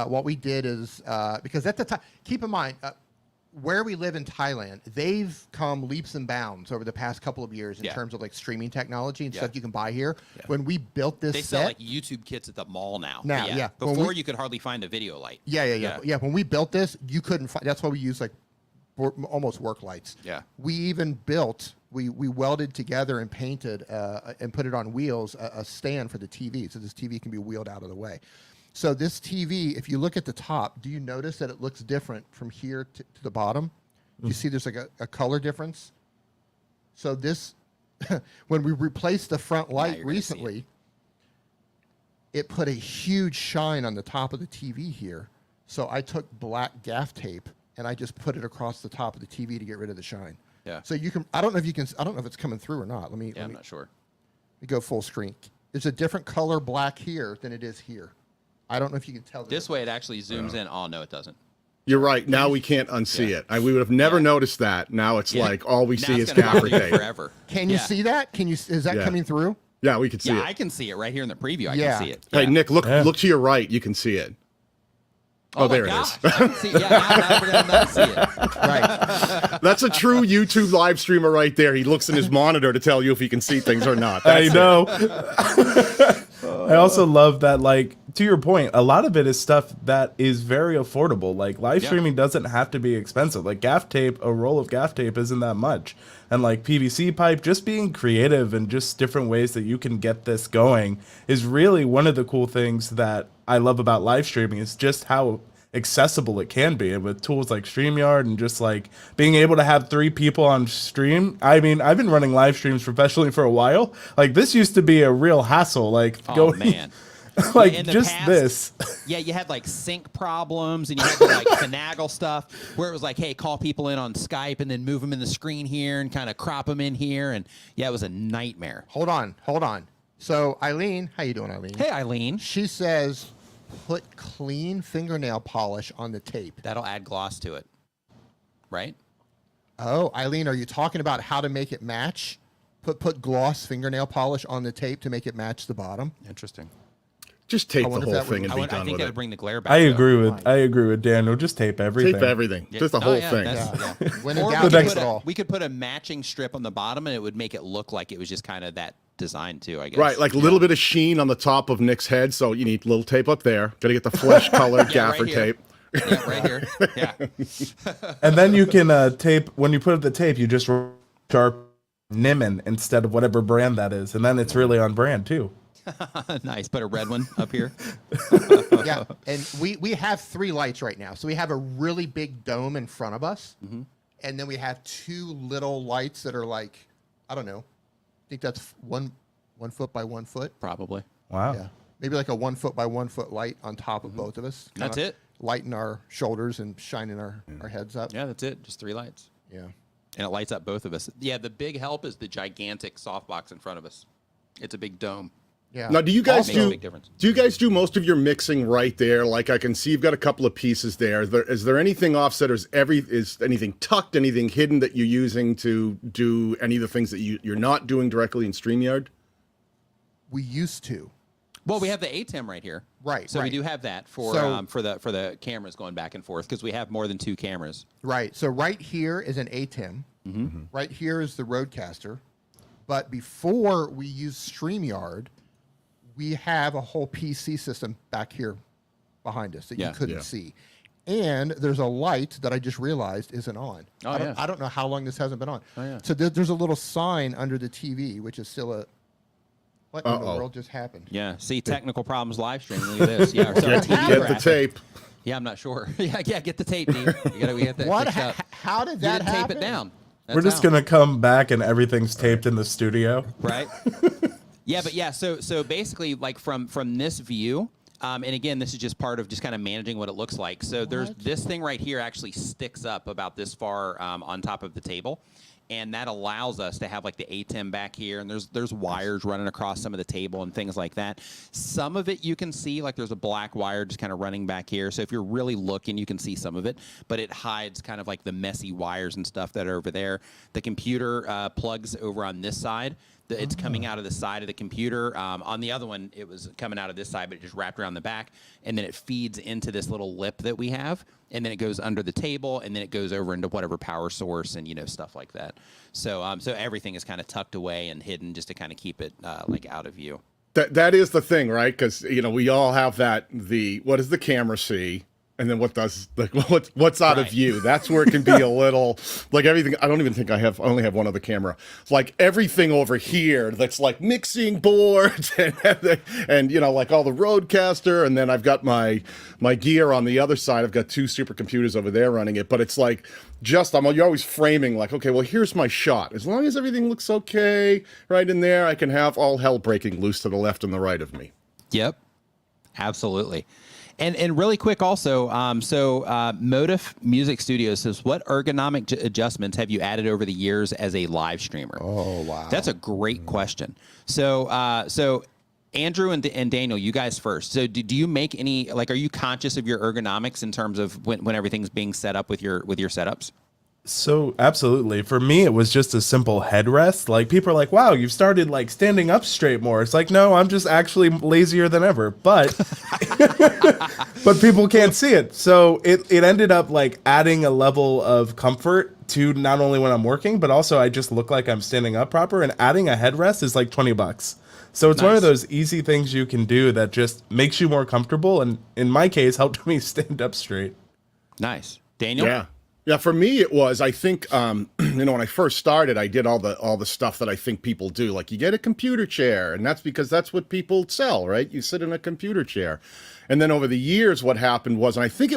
What we did is, because at the time, keep in mind, where we live in Thailand, they've come leaps and bounds over the past couple of years in terms of like streaming technology and stuff you can buy here. When we built this
They sell like YouTube kits at the mall now.
Now,
But
yeah.
Before you could hardly find a video light.
Yeah. When we built this, you couldn't find. That's why we use like almost work lights.
Yeah.
We even built. We welded together and painted and put it on wheels a stand for the TV, so this TV can be wheeled out of the way. So this TV, if you look at the top, do you notice that it looks different from here to the bottom? You see there's like a color difference? So this, when we replaced the front light recently, it put a huge shine on the top of the TV here. So I took black gaff tape and I just put it across the top of the TV to get rid of the shine.
Yeah.
So you can, I don't know if it's coming through or not.
I'm not sure.
Let me go full screen. There's a different color black here than it is here. I don't know if you can tell.
This way it actually zooms in. Oh, no, it doesn't.
You're right. Now we can't unsee it. We would have never noticed that. Now it's like all we
Now
see
it's
is
gonna
gaffer
bother you
tape.
forever.
Can you see that? Is that coming through?
Yeah, we could see it.
I can see it right here in the preview. I
Yeah.
can see it.
Hey,
Yeah.
Nick, look to your right. You can see it.
Oh,
there
my
it is.
gosh. I can see it. Yeah, now we're going to not see it.
Right.
That's a true YouTube live streamer right there. He looks in his monitor to tell you if he can see things or not.
I
That's
know. I also love that, like, to your point, a lot of it is stuff that is very affordable. Like, live streaming doesn't have to be expensive. Like, gaff tape, a roll of gaff tape isn't that much. And, like, PVC pipe, just being creative and just different ways that you can get this going is really one of the cool things that I love about live streaming is just how accessible it can be. And with tools like StreamYard and just, like, being able to have 3 people on stream. I mean, I've been running live streams professionally for a while. Like, this used to be a real hassle. Like,
Oh, man.
like,
In the
just
past,
this.
Yeah, you had like sync problems and you had to like finagle stuff where it was like, hey, call people in on Skype and then move them in the screen here and kind of crop them in here. And yeah, it was a nightmare.
Hold on. So Eileen, how you doing, Eileen?
Hey, Eileen.
She says, put clean fingernail polish on the tape.
That'll add gloss to it. Right?
Oh, Eileen, are you talking about how to make it match? Put gloss fingernail polish on the tape to make it match the bottom.
Interesting.
Just tape the
wonder if
whole
that would-
thing and
I
be
think
done with
that'd
it.
bring the glare back.
I
though.
agree with Daniel. Just tape everything.
Tape everything.
Yeah.
Just the
Oh,
whole
yeah,
thing.
that's- yeah.
When in
Or
doubt,
we
take
could,
it all.
we could put a matching strip on the bottom and it would make it look like it was just kind of that design too, I guess.
Right, like a little bit of sheen on the top of Nick's head, so you need a little tape up there. Got to get the flesh-colored
Yeah,
gaffer
right here.
tape.
Yeah, right here. Yeah.
And then you can tape, when you put up the tape, you just sharp Niman instead of whatever brand that is. And then it's really on brand too.
Nice. Put a red one up here.
Yeah, and we have 3 lights right now. So we have a really big dome in front of us, and then we have 2 little lights that are like, I don't know, I think that's 1 foot by 1 foot.
Probably.
Wow.
Yeah, maybe like a 1 foot by 1 foot light on top of both of us.
That's
Kinda
it.
Lighten our shoulders and shining our heads up.
Yeah, that's it. Just 3 lights.
Yeah.
And it lights up both of us. Yeah, the big help is the gigantic softbox in front of us. It's a big dome.
Yeah.
Now, do you guys
Makes a
do?
big difference.
Do you guys do most of your mixing right there? Like I can see you've got a couple of pieces there. Is there anything offset, or is anything tucked, anything hidden that you're using to do any of the things that you're not doing directly in StreamYard?
We used to.
Well, we have the ATEM right here.
Right,
So we
right.
do have that for
So-
for the cameras going back and forth because we have more than 2 cameras.
Right. So right here is an ATEM. Right here is the Roadcaster. But before we use StreamYard, we have a whole PC system back here behind us that you couldn't see. And there's a light that I just realized isn't on.
Oh,
I don't know how long this hasn't been on.
Oh, yeah.
So there's a little sign under the TV, which is still a... What in the world just happened?
Yeah. See, technical problems live streaming. Look at this. Yeah. So our
Get
TV
the
graphic.
tape.
Yeah, I'm not sure. yeah, get the tape, dude. We get that
What?
fixed up.
How did
You
that
didn't
happen?
tape it down.
We're
That's
just
how.
going to come back and everything's taped in the studio.
Right? Yeah, but yeah, so basically like from this view, And again, this is just part of just kind of managing what it looks like. So there's this thing right here actually sticks up about this far on top of the table. And that allows us to have like the ATEM back here, and there's wires running across some of the table and things like that. Some of it you can see, like there's a black wire just kind of running back here. So if you're really looking, you can see some of it, but it hides kind of like the messy wires and stuff that are over there. The computer plugs over on this side. It's coming out of the side of the computer. On the other one, it was coming out of this side, but it just wrapped around the back, and then it feeds into this little lip that we have, and then it goes under the table, and then it goes over into whatever power source and stuff like that. So so everything is kind of tucked away and hidden just to kind of keep it like out of view.
That is the thing, right? Because we all have that. What does the camera see? And then what's out of view? That's where it can be a little like everything. I don't even think I only have one other camera. It's like everything over here that's like mixing boards and like all the Rodecaster, and then I've got my gear on the other side. I've got 2 supercomputers over there running it, but it's like you're always framing like, okay, well, here's my shot. As long as everything looks okay right in there, I can have all hell breaking loose to the left and the right of me.
Yep, absolutely. And really quick also, Motif Music Studios says, what ergonomic adjustments have you added over the years as a live streamer?
Oh, wow.
That's a great question. So Andrew and Daniel, you guys first. So do you make any, like, are you conscious of your ergonomics in terms of when everything's being set up with your setups?
So absolutely. For me, it was just a simple headrest. Like people are like, wow, you've started like standing up straight more. It's like, no, I'm just actually lazier than ever. But but people can't see it. So it ended up like adding a level of comfort to not only when I'm working, but also I just look like I'm standing up proper, and adding a headrest is like $20. So it's one of those easy things you can do that just makes you more comfortable, and in my case helped me stand up straight.
Nice. Daniel?
Yeah, for me it was, I think, when I first started, I did all the stuff that I think people do. Like you get a computer chair, and that's because that's what people sell, right? You sit in a computer chair. And then over the years, what happened was, and I think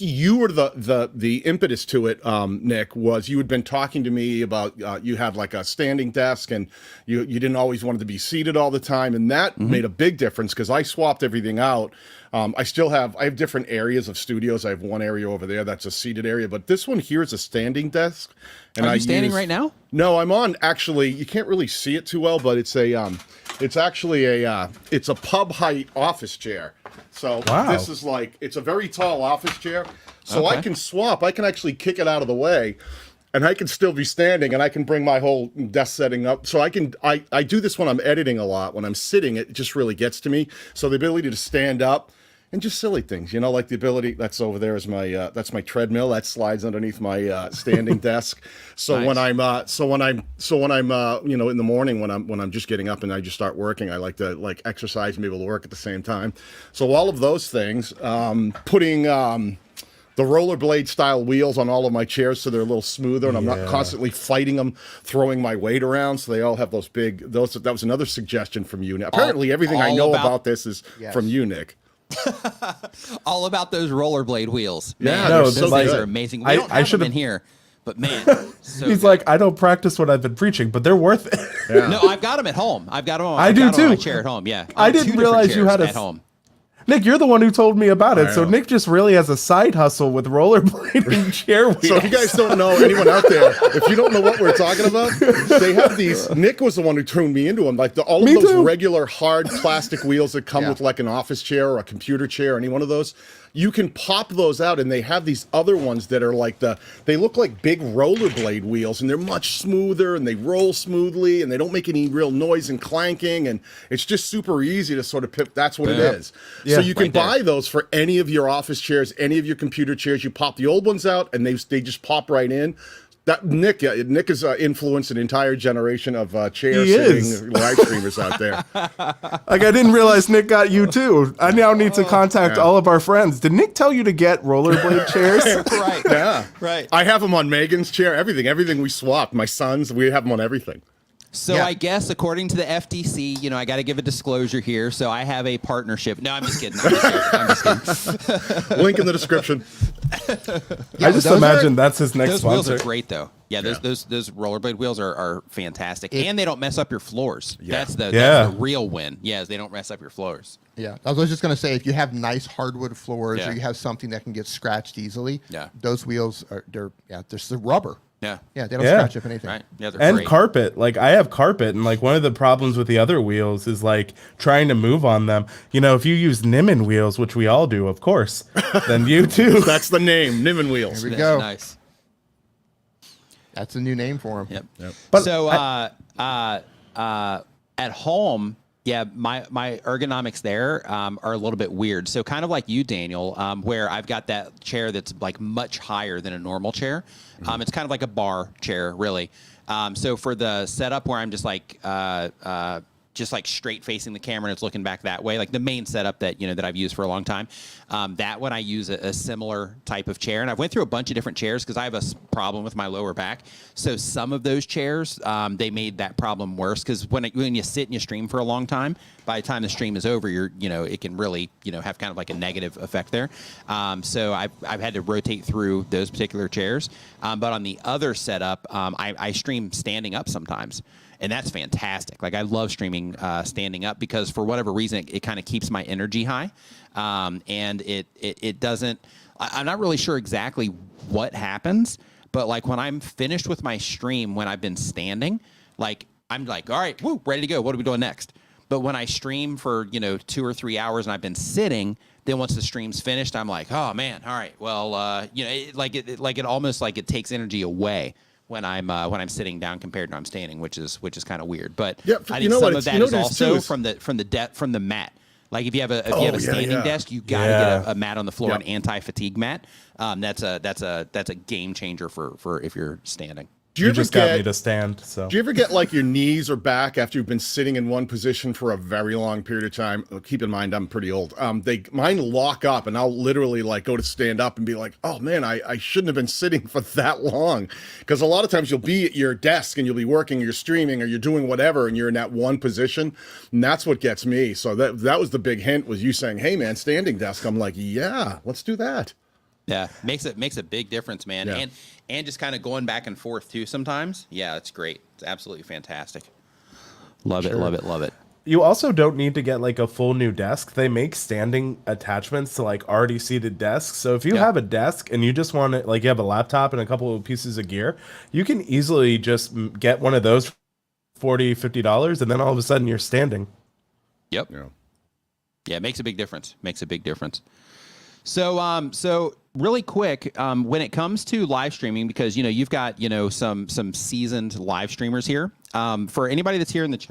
you were the impetus to it, Nick, was you had been talking to me about, you had like a standing desk, and you didn't always want it to be seated all the time. And that made a big difference because I swapped everything out. I have different areas of studios. I have one area over there that's a seated area, but this one here is a standing desk. And
Are you standing right now?
No, I'm on. Actually, you can't really see it too well, but it's actually a pub height office chair. So This is like, it's a very tall office chair. So I can swap. I can actually kick it out of the way, and I can still be standing, and I can bring my whole desk setting up. So I do this when I'm editing a lot. When I'm sitting, it just really gets to me. So the ability to stand up, and just silly things, like the ability, that's over there is that's my treadmill that slides underneath my standing desk. So nice. when I'm in the morning when I'm just getting up and I just start working, I like to exercise and be able to work at the same time. So all of those things, putting the rollerblade style wheels on all of my chairs so they're a little smoother, and I'm not constantly fighting them, throwing my weight around. So they all have those that was another suggestion from you. Apparently everything I know about this is from you, Nick.
All about those rollerblade wheels.
Man,
those things are amazing. We don't have them in here, but man,
he's like, I don't practice what I've been preaching, but they're worth it.
Yeah. No, I've got them at home. I've got them on my chair at home. Yeah,
I didn't realize you had
at home.
Nick, you're the one who told me about it. So Nick just really has a side hustle with rollerblading chair wheels.
So if you guys don't know, anyone out there, if you don't know what we're talking about, they have these. Nick was the one who turned me into them. Like all of those regular hard plastic wheels that come with like an office chair or a computer chair, any one of those. You can pop those out, and they have these other ones that are like they look like big rollerblade wheels, and they're much smoother, and they roll smoothly, and they don't make any real noise and clanking, and it's just super easy to sort of pip. That's what it is. Yeah, so you can buy those for any of your office chairs, any of your computer chairs. You pop the old ones out, and they just pop right in. Nick has influenced an entire generation of chair-sitting live streamers out there.
Like, I didn't realize Nick got you, too. I now need to contact all of our friends. Did Nick tell you to get rollerblade chairs?
Right.
Yeah.
Right.
I have them on Megan's chair, everything we swapped. My sons, we have them on everything.
So I guess according to the FTC, I got to give a disclosure here. So I have a partnership. No, I'm just kidding. I'm just kidding.
Link in the description.
I just imagine that's his next
Those wheels
sponsor.
are great though. Yeah, those rollerblade wheels are fantastic, and they don't mess up your floors. That's the real win. Yeah, they don't mess up your floors.
Yeah, I was just going to say, if you have nice hardwood floors or you have something that can get scratched easily, those wheels there's the rubber.
Yeah,
they don't scratch up anything.
Right. Yeah, they're
And
great.
carpet. Like I have carpet, and like one of the problems with the other wheels is like trying to move on them. You know, if you use Nimmin wheels, which we all do, of course, then you too.
That's the name, Nimmin wheels.
There we go.
Nice.
That's a new name for them.
Yep.
But
So at home, my ergonomics there are a little bit weird. So kind of like you, Daniel, where I've got that chair that's like much higher than a normal chair. It's kind of like a bar chair, really. So for the setup where I'm just like straight facing the camera and it's looking back that way, like the main setup that that I've used for a long time, that one I use a similar type of chair. And I've went through a bunch of different chairs because I have a problem with my lower back. So some of those chairs, they made that problem worse because when you sit and you stream for a long time, by the time the stream is over, it can really have kind of like a negative effect there. So I've had to rotate through those particular chairs. But on the other setup, I stream standing up sometimes. And that's fantastic. Like I love streaming standing up because for whatever reason, it kind of keeps my energy high. And it doesn't, I'm not really sure exactly what happens, but like when I'm finished with my stream, when I've been standing, like I'm like, all right, woo, ready to go. What are we doing next? But when I stream for, 2 or 3 hours and I've been sitting, then once the stream's finished, I'm like, oh man, all right, well, it almost like it takes energy away when I'm sitting down compared to I'm standing, which is kind of weird. But I think some of that is also from the mat. Like if you have a standing desk, you gotta get a mat on the floor, an anti-fatigue mat. That's a game changer for if you're standing.
You just got me to stand. So
do you ever get like your knees or back after you've been sitting in one position for a very long period of time? Keep in mind, I'm pretty old. Mine lock up, and I'll literally like go to stand up and be like, "Oh man, I shouldn't have been sitting for that long." Because a lot of times you'll be at your desk and you'll be working, you're streaming, or you're doing whatever, and you're in that one position, and that's what gets me. So that was the big hint, was you saying, "Hey man, standing desk." I'm like, "Yeah, let's do that."
Yeah, makes a big difference, man. Yeah. And just kind of going back and forth too sometimes. Yeah, it's great. It's absolutely fantastic. Love it, love it, love it.
You also don't need to get like a full new desk. They make standing attachments to like already seated desks. So if you have a desk and you just want to, like you have a laptop and a couple of pieces of gear, you can easily just get one of those for $40-$50 and then all of a sudden you're standing.
Yep. Yeah, it makes a big difference. So really quick, when it comes to live streaming, because you've got some seasoned live streamers here. For anybody that's here in the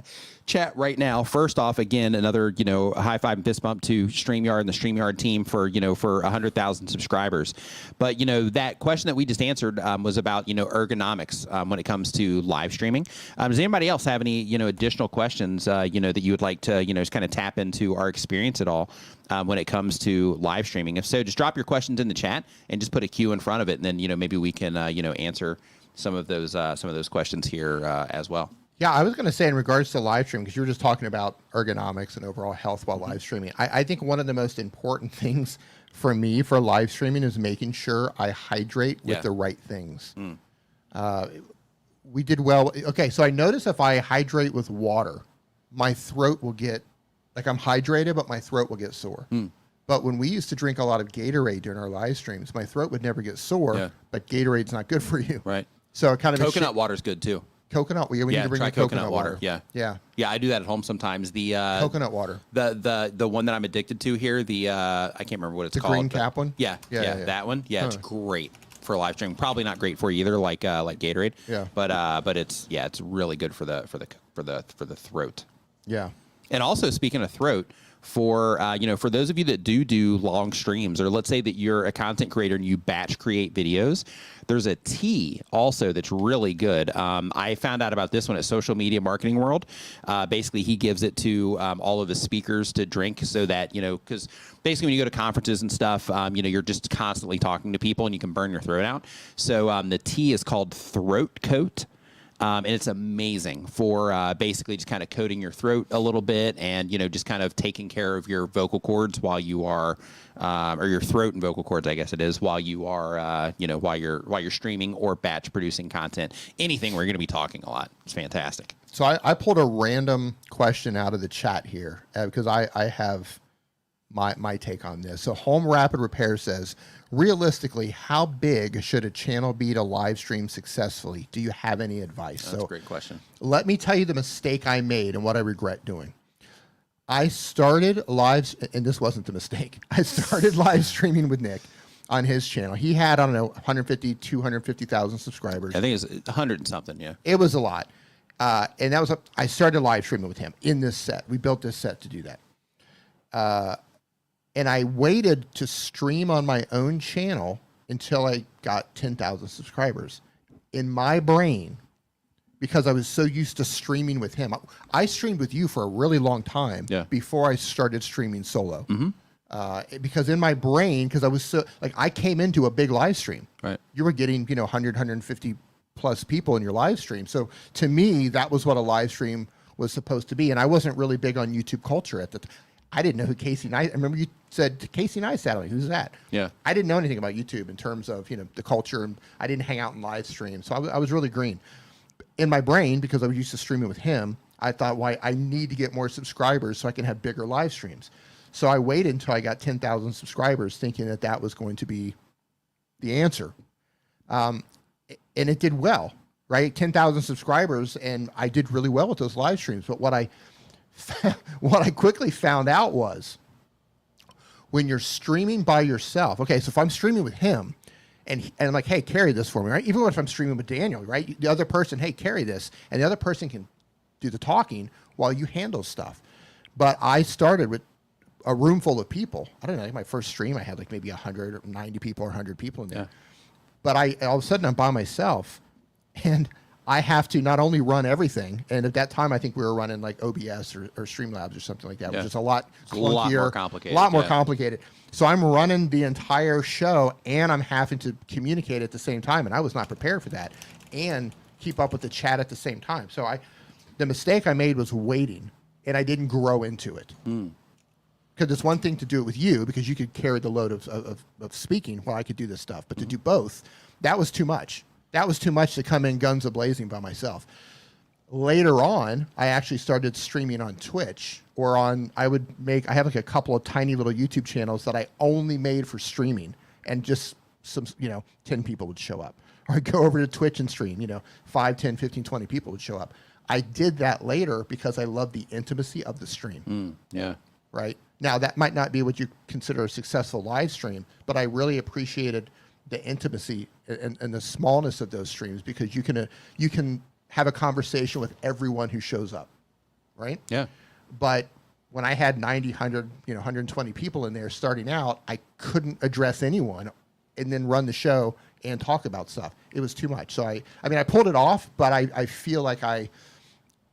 chat right now, first off, again, another high five and fist bump to StreamYard and the StreamYard team for 100,000 subscribers. But that question that we just answered was about ergonomics when it comes to live streaming. Does anybody else have any additional questions that you would like to just kind of tap into our experience at all when it comes to live streaming? If so, just drop your questions in the chat and just put a Q in front of it, and then maybe we can answer some of those questions here as well.
Yeah, I was going to say in regards to live stream, because you were just talking about ergonomics and overall health while live streaming. I think one of the most important things for me for live streaming is making sure I hydrate with the right things. We did well. Okay, so I notice if I hydrate with water, my throat will get, like I'm hydrated, but my throat will get sore. But when we used to drink a lot of Gatorade during our live streams, my throat would never get sore, but Gatorade's not good for you.
Right.
So it kind of
coconut water's good too.
Coconut, we need to bring
try
the coconut water.
Yeah, I do that at home sometimes. The
coconut water.
The one that I'm addicted to here. I can't remember what it's called.
The green cap one.
Yeah, that one. Yeah, it's great for live streaming. Probably not great for you either, like Gatorade.
Yeah.
But it's really good for the throat.
Yeah.
And also, speaking of throat, for those of you that do long streams, or let's say that you're a content creator and you batch create videos, there's a tea also that's really good. I found out about this one at Social Media Marketing World. Basically, he gives it to all of the speakers to drink so that, because basically when you go to conferences and stuff, you're just constantly talking to people and you can burn your throat out. So the tea is called Throat Coat. And it's amazing for basically just kind of coating your throat a little bit and, just kind of taking care of your vocal cords while you are, or your throat and vocal cords, I guess it is, while you are, while you're streaming or batch producing content. Anything where you're going to be talking a lot. It's fantastic.
So I pulled a random question out of the chat here because I have my take on this. So Home Rapid Repair says, realistically, how big should a channel be to live stream successfully? Do you have any advice?
That's a great question.
Let me tell you the mistake I made and what I regret doing. I started live, and this wasn't the mistake. I started live streaming with Nick on his channel. He had, I don't know, 150, 250,000 subscribers.
I think it's 100 and something, yeah.
It was a lot. And that was, I started live streaming with him in this set. We built this set to do that. And I waited to stream on my own channel until I got 10,000 subscribers. In my brain, because I was so used to streaming with him, I streamed with you for a really long time before I started streaming solo. Because in my brain, because I was so, like, I came into a big live stream.
Right.
You were getting, 100, 150 plus people in your live stream. So to me, that was what a live stream was supposed to be. And I wasn't really big on YouTube culture at the time. I didn't know who Casey Neistat. I remember you said Casey Neistat. Who's that?
Yeah.
I didn't know anything about YouTube in terms of the culture, and I didn't hang out in live streams, so I was really green. In my brain, because I was used to streaming with him, I thought, why I need to get more subscribers so I can have bigger live streams. So I waited until I got 10,000 subscribers, thinking that was going to be the answer, and it did well. Right, 10,000 subscribers, and I did really well with those live streams. But what I quickly found out was when you're streaming by yourself, okay, so if I'm streaming with him and I'm like, hey, carry this for me, right? Even if I'm streaming with Daniel, right? The other person, hey, carry this. And the other person can do the talking while you handle stuff. But I started with a room full of people. I don't know, like my first stream, I had like maybe 190 people or 100 people in there.
Yeah.
But all of a sudden I'm by myself and I have to not only run everything, and at that time I think we were running like OBS or Streamlabs or something like that, which is a lot clunkier,
lot more complicated.
A lot more complicated. So I'm running the entire show, and I'm having to communicate at the same time, and I was not prepared for that, and keep up with the chat at the same time. So the mistake I made was waiting, and I didn't grow into it. Because it's one thing to do it with you, because you could carry the load of speaking while I could do this stuff, but to do both, that was too much. That was too much to come in guns a-blazing by myself. Later on, I actually started streaming on Twitch, or I have like a couple of tiny little YouTube channels that I only made for streaming, and just 10 people would show up. Or I'd go over to Twitch and stream, 5, 10, 15, 20 people would show up. I did that later because I love the intimacy of the stream.
Yeah.
Right? Now, that might not be what you consider a successful live stream, but I really appreciated the intimacy and the smallness of those streams, because you can have a conversation with everyone who shows up, right?
Yeah.
But when I had 90, 100, 120 people in there starting out, I couldn't address anyone and then run the show and talk about stuff. It was too much. So I pulled it off, but I feel like I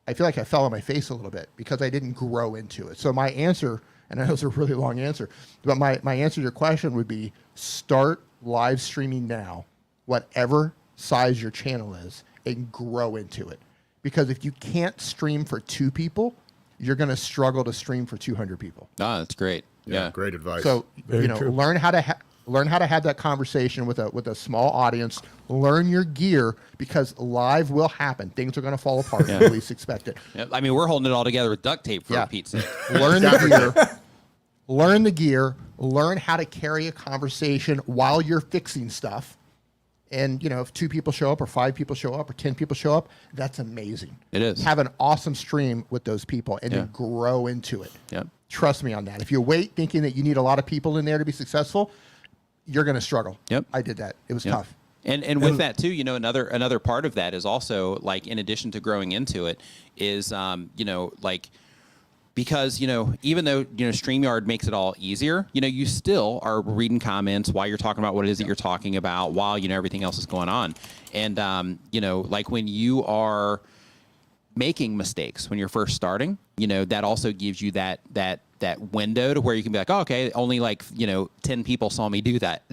fell on my face a little bit because I didn't grow into it. So my answer, and I know it's a really long answer, but my answer to your question would be start live streaming now, whatever size your channel is, and grow into it. Because if you can't stream for 2 people, you're going to struggle to stream for 200 people.
Ah, that's great. Yeah.
Great advice.
So, learn how to have that conversation with a small audience. Learn your gear, because live will happen. Things are going to fall apart when you least expect it.
Yeah. I mean, we're holding it all together with duct tape for Pete's sake.
Learn the gear. Learn the gear. Learn how to carry a conversation while you're fixing stuff. And, if 2 people show up or 5 people show up or 10 people show up, that's amazing.
It is.
Have an awesome stream with those people and then grow into it.
Yep.
Trust me on that. If you wait thinking that you need a lot of people in there to be successful, you're going to struggle.
Yep.
I did that. It was tough.
And with that too, another part of that is also, like, in addition to growing into it, is because, even though, StreamYard makes it all easier, you still are reading comments while you're talking about what it is that you're talking about, while, everything else is going on. And, like when you are making mistakes when you're first starting, that also gives you that that window to where you can be like, oh, okay, only like 10 people saw me do that,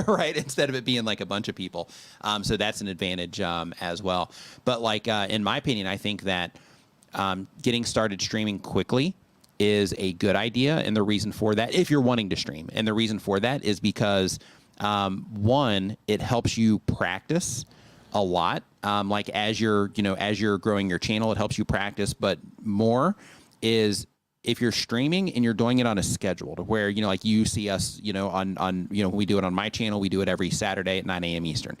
right? Instead of it being like a bunch of people. So that's an advantage as well. But like in my opinion, I think that getting started streaming quickly is a good idea, and the reason for that, if you're wanting to stream, and the reason for that is because one, it helps you practice a lot. Like as you're growing your channel, it helps you practice. But more is if you're streaming and you're doing it on a schedule to where, like you see us, on we do it on my channel, we do it every Saturday at 9 a.m. Eastern.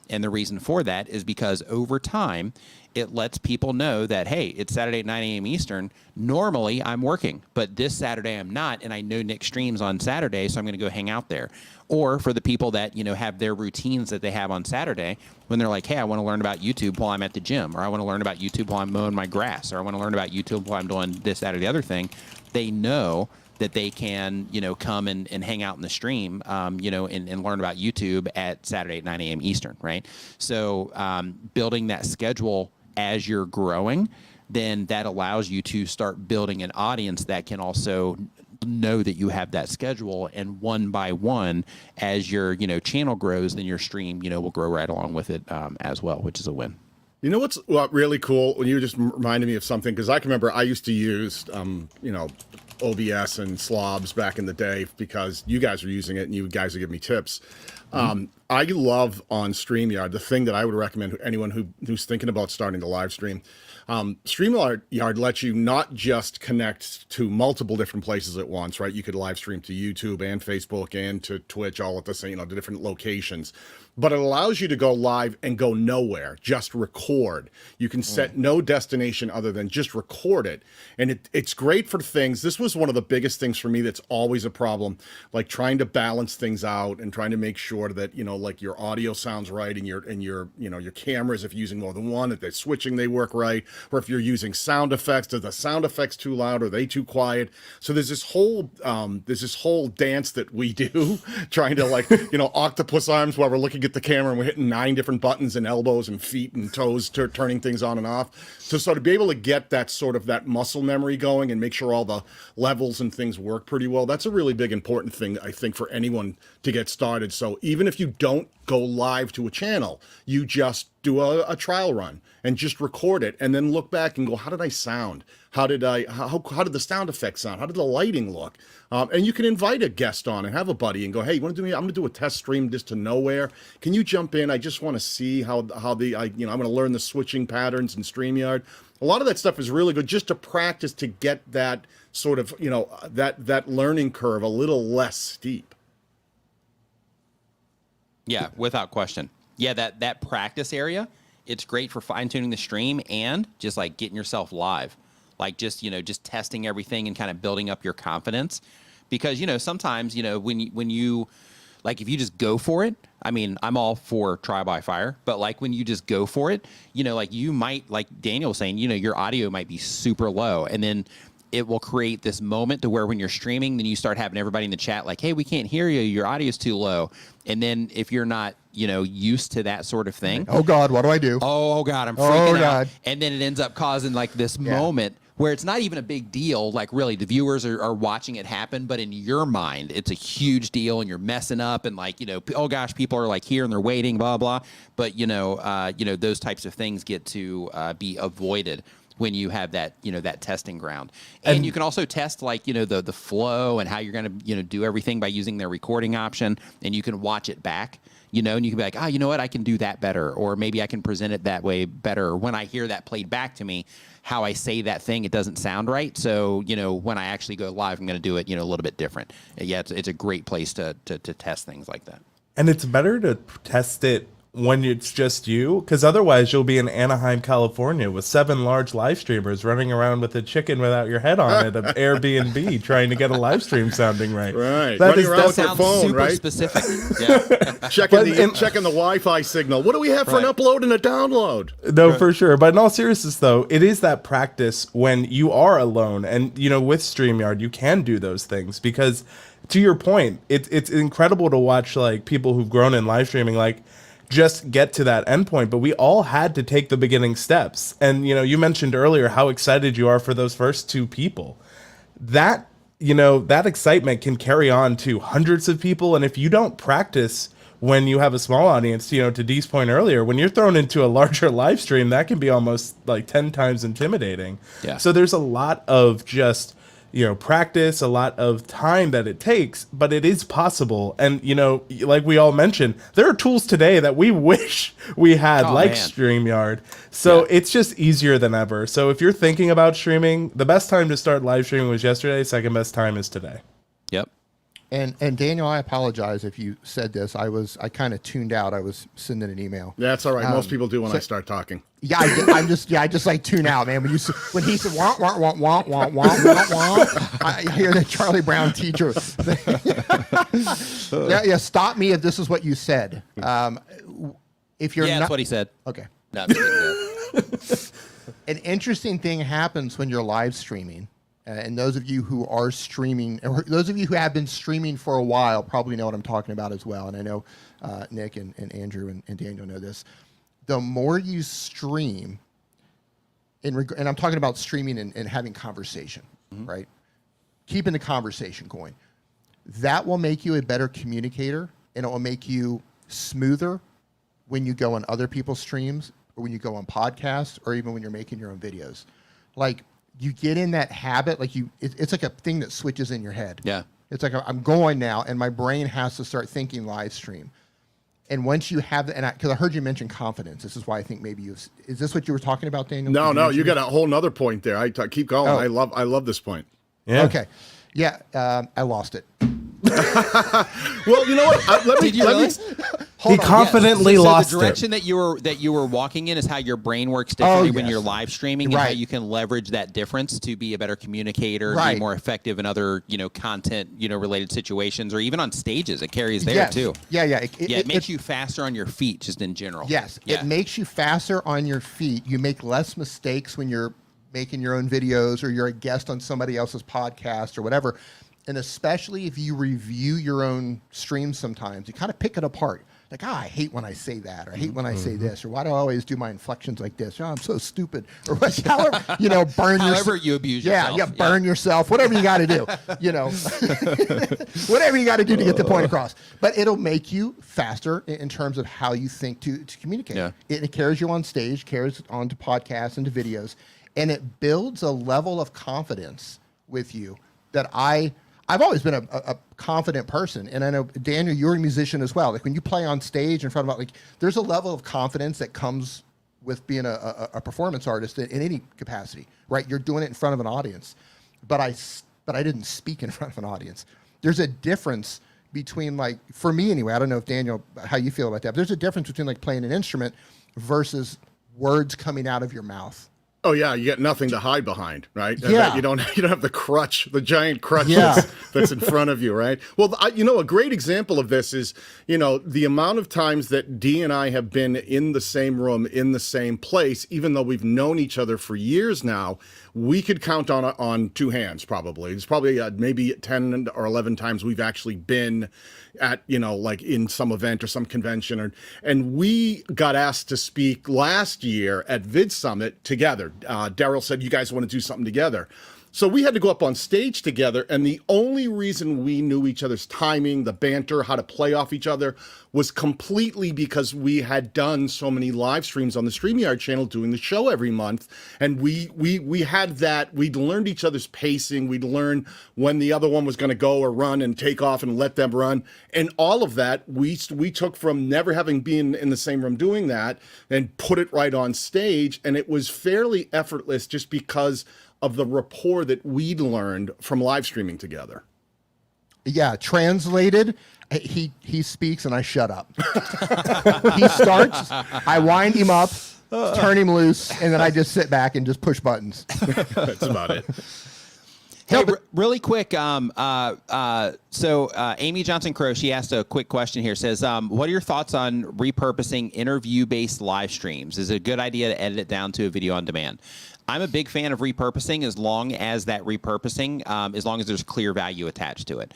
And the reason for that is because over time, it lets people know that, hey, it's Saturday at 9 a.m. Eastern. Normally, I'm working, but this Saturday I'm not, and I know Nick streams on Saturday, so I'm going to go hang out there. Or for the people that, have their routines that they have on Saturday, when they're like, hey, I want to learn about YouTube while I'm at the gym, or I want to learn about YouTube while I'm mowing my grass, or I want to learn about YouTube while I'm doing this, that, or the other thing, they know that they can, come and hang out in the stream, and learn about YouTube at Saturday at 9 a.m. Eastern, right? So building that schedule as you're growing, then that allows you to start building an audience that can also know that you have that schedule, and one by one, as your channel grows, then your stream will grow right along with it as well, which is a win.
You know what's really cool? When you just reminded me of something, because I can remember I used to use, OBS and slobs back in the day because you guys were using it and you guys would give me tips. I love on StreamYard, the thing that I would recommend anyone who's thinking about starting to live stream. StreamYard lets you not just connect to multiple different places at once, right? You could live stream to YouTube and Facebook and to Twitch all at the same, to different locations. But it allows you to go live and go nowhere, just record. You can set no destination other than just record it. And it's great for things. This was one of the biggest things for me that's always a problem, like trying to balance things out and trying to make sure that, like your audio sounds right and your cameras, if you're using more than one, if they're switching, they work right. Or if you're using sound effects, are the sound effects too loud? Are they too quiet? So there's this whole dance that we do trying to octopus arms while we're looking at the camera and we're hitting 9 different buttons and elbows and feet and toes, turning things on and off. So to be able to get that muscle memory going and make sure all the levels and things work pretty well, that's a really big important thing, I think, for anyone to get started. So even if you don't go live to a channel, you just do a trial run and just record it and then look back and go, how did I sound? How did the sound effects sound? How did the lighting look? And you can invite a guest on and have a buddy and go, hey, you want to do me? I'm going to do a test stream just to nowhere. Can you jump in? I just want to see I'm going to learn the switching patterns in StreamYard. A lot of that stuff is really good just to practice to get that sort of, that learning curve a little less steep.
Yeah, without question. Yeah, that practice area, it's great for fine-tuning the stream and just like getting yourself live. Like just testing everything and kind of building up your confidence. Because, sometimes, when you like, if you just go for it, I mean, I'm all for trial by fire, but like when you just go for it, like you might, like Daniel was saying, your audio might be super low, and then it will create this moment to where when you're streaming, then you start having everybody in the chat like, hey, we can't hear you. Your audio is too low. And then if you're not, used to that sort of thing.
Oh God, what do I do?
Oh God, I'm freaking out. And then it ends up causing like this moment where it's not even a big deal. Like really the viewers are watching it happen, but in your mind, it's a huge deal and you're messing up and like, oh gosh, people are like here and they're waiting, blah, blah. But, those types of things get to be avoided when you have that, that testing ground. And you can also test like, the flow and how you're going to, do everything by using their recording option, and you can watch it back, and you can be like, you know what, I can do that better. Or maybe I can present it that way better. When I hear that played back to me, how I say that thing, it doesn't sound right. So, when I actually go live, I'm going to do it, a little bit different. Yeah, it's a great place to test things like that.
And it's better to test it when it's just you, because otherwise you'll be in Anaheim, California with 7 large live streamers running around with a chicken without your head on it, an Airbnb, trying to get a live stream sounding right.
Right.
That
Sounds
phone,
super
right?
specific. Yeah.
Checking the Wi-Fi signal. What do we have for an upload and a download?
No, for sure. But in all seriousness, though, it is that practice when you are alone. And, with StreamYard, you can do those things because, to your point, it's incredible to watch, like, people who've grown in live streaming, like, just get to that endpoint. But we all had to take the beginning steps. And, you mentioned earlier how excited you are for those first 2 people. That you know, that excitement can carry on to hundreds of people. And if you don't practice when you have a small audience, you know, to Dee's point earlier, when you're thrown into a larger live stream, that can be almost like 10 times intimidating.
Yeah.
So there's a lot of just, you know, practice, a lot of time that it takes, but it is possible. And, you know, like we all mentioned, there are tools today that we wish we had, like
man.
StreamYard. So
Yeah.
it's just easier than ever. So if you're thinking about streaming, the best time to start live streaming was yesterday. Second best time is today.
Yep.
And Daniel, I apologize if you said this. I kind of tuned out. I was sending an email.
That's all right. Most people do when I start talking.
Yeah, I just like tune out, man. When he said wah wah wah wah wah wah wah wah, I hear the Charlie Brown teacher. yeah, stop me if this is what you said. If you're
Yeah,
not,
that's what he said.
okay.
No, I'm just kidding.
An interesting thing happens when you're live streaming. And those of you who are streaming, or those of you who have been streaming for a while, probably know what I'm talking about as well. And I know Nick and Andrew and Daniel know this. The more you stream, and I'm talking about streaming and having conversation, right? Keeping the conversation going. That will make you a better communicator, and it will make you smoother when you go on other people's streams, or when you go on podcasts, or even when you're making your own videos. Like, you get in that habit, like it's like a thing that switches in your head.
Yeah.
It's like I'm going now, and my brain has to start thinking live stream. And once you have, because I heard you mention confidence. This is why I think maybe is this what you were talking about, Daniel?
No, you got a whole nother point there. Keep going.
Oh.
I love this point.
Yeah.
Okay. Yeah, I lost it.
Well, you know what? Let me.
Did you really?
He confidently lost
the direction that you were walking in is how your brain works differently when
yes.
you're live streaming, and how
Right.
you can leverage that difference to be a better communicator,
Right.
be more effective in other, you know, content, you know, related situations, or even on stages. It carries there
Yes.
too.
Yeah.
It makes you faster on your feet, just in general.
Yes,
Yeah.
it makes you faster on your feet. You make less mistakes when you're making your own videos, or you're a guest on somebody else's podcast or whatever. And especially if you review your own streams sometimes, you kind of pick it apart. Like, I hate when I say that, or I hate when I say this, or why do I always do my inflections like this? Oh, I'm so stupid. Or however, you know, burn
However you abuse yourself.
Yeah, burn yourself, whatever you got to do, you know, whatever you got to do to get the point across. But it'll make you faster in terms of how you think to communicate.
Yeah.
It carries you on stage, carries onto podcasts, into videos, and it builds a level of confidence with you that I've always been a confident person. And I know, Daniel, you're a musician as well. Like, when you play on stage in front of, like, there's a level of confidence that comes with being a performance artist in any capacity, right? You're doing it in front of an audience. But I didn't speak in front of an audience. There's a difference between, like, for me anyway, I don't know if Daniel, how you feel about that, but there's a difference between, like, playing an instrument versus words coming out of your mouth.
Oh yeah, you got nothing to hide behind, right?
Yeah.
You don't have the crutch, the giant crutch
Yeah.
that's in front of you, right? Well, you know, a great example of this is, you know, the amount of times that Dee and I have been in the same room, in the same place, even though we've known each other for years now. We could count on two hands, probably. It's probably maybe 10 or 11 times we've actually been at, you know, like in some event or some convention. And we got asked to speak last year at Vid Summit together. Daryl said, you guys want to do something together. So we had to go up on stage together, and the only reason we knew each other's timing, the banter, how to play off each other, was completely because we had done so many live streams on the StreamYard channel doing the show every month. And we had that, we'd learned each other's pacing, we'd learn when the other one was going to go or run and take off and let them run. And all of that, we took from never having been in the same room doing that and put it right on stage. And it was fairly effortless just because of the rapport that we'd learned from live streaming together.
Yeah, translated, he speaks and I shut up. He starts, I wind him up, turn him loose, and then I just sit back and just push buttons.
That's about it.
Hey, really quick. So Amy Johnson Crow, she asked a quick question here. Says, what are your thoughts on repurposing interview-based live streams? Is it a good idea to edit it down to a video on demand? I'm a big fan of repurposing as long as that repurposing, as long as there's clear value attached to it.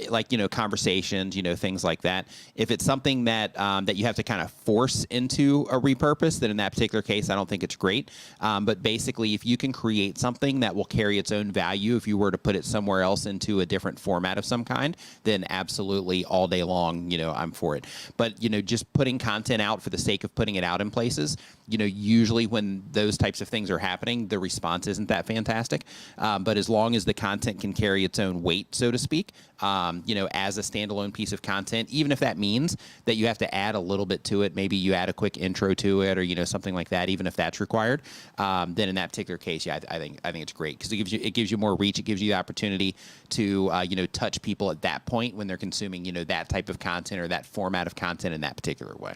Like, conversations, things like that. If it's something that that you have to kind of force into a repurpose, then in that particular case, I don't think it's great. But basically, if you can create something that will carry its own value, if you were to put it somewhere else into a different format of some kind, then absolutely all day long, I'm for it. But, just putting content out for the sake of putting it out in places, usually when those types of things are happening, the response isn't that fantastic. But as long as the content can carry its own weight, so to speak, as a standalone piece of content, even if that means that you have to add a little bit to it, maybe you add a quick intro to it or, something like that, even if that's required, then in that particular case, yeah, I think it's great because it gives you more reach. It gives you the opportunity to, touch people at that point when they're consuming, that type of content or that format of content in that particular way.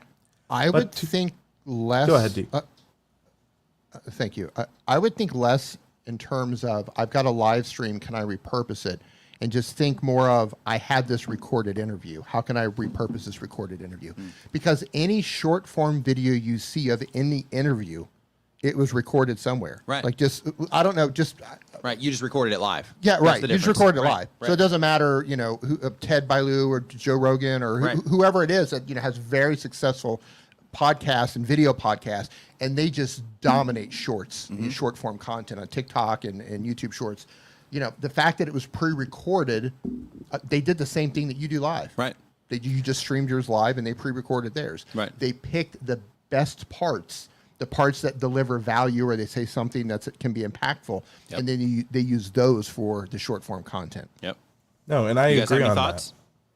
I would think less.
Go ahead, Dee.
Thank you. I would think less in terms of I've got a live stream, can I repurpose it? And just think more of I had this recorded interview. How can I repurpose this recorded interview? Because any short form video you see of in the interview, it was recorded somewhere.
Right.
Like I don't know,
Right, you just recorded it live.
Yeah,
That's
right.
the
You just
difference.
recorded it
Right,
live.
right.
So it doesn't matter, Ted Bailu or Joe Rogan or
Right.
whoever it is that, has very successful podcasts and video podcasts, and they just dominate shorts, short form content on TikTok and YouTube Shorts. The fact that it was pre-recorded, they did the same thing that you do live.
Right.
You just streamed yours live and they pre-recorded theirs.
Right.
They picked the best parts, the parts that deliver value or they say something that can be impactful,
Yep.
and then they use those for the short form content.
Yep.
No, and I
You guys have
agree
any
on
thoughts?
that.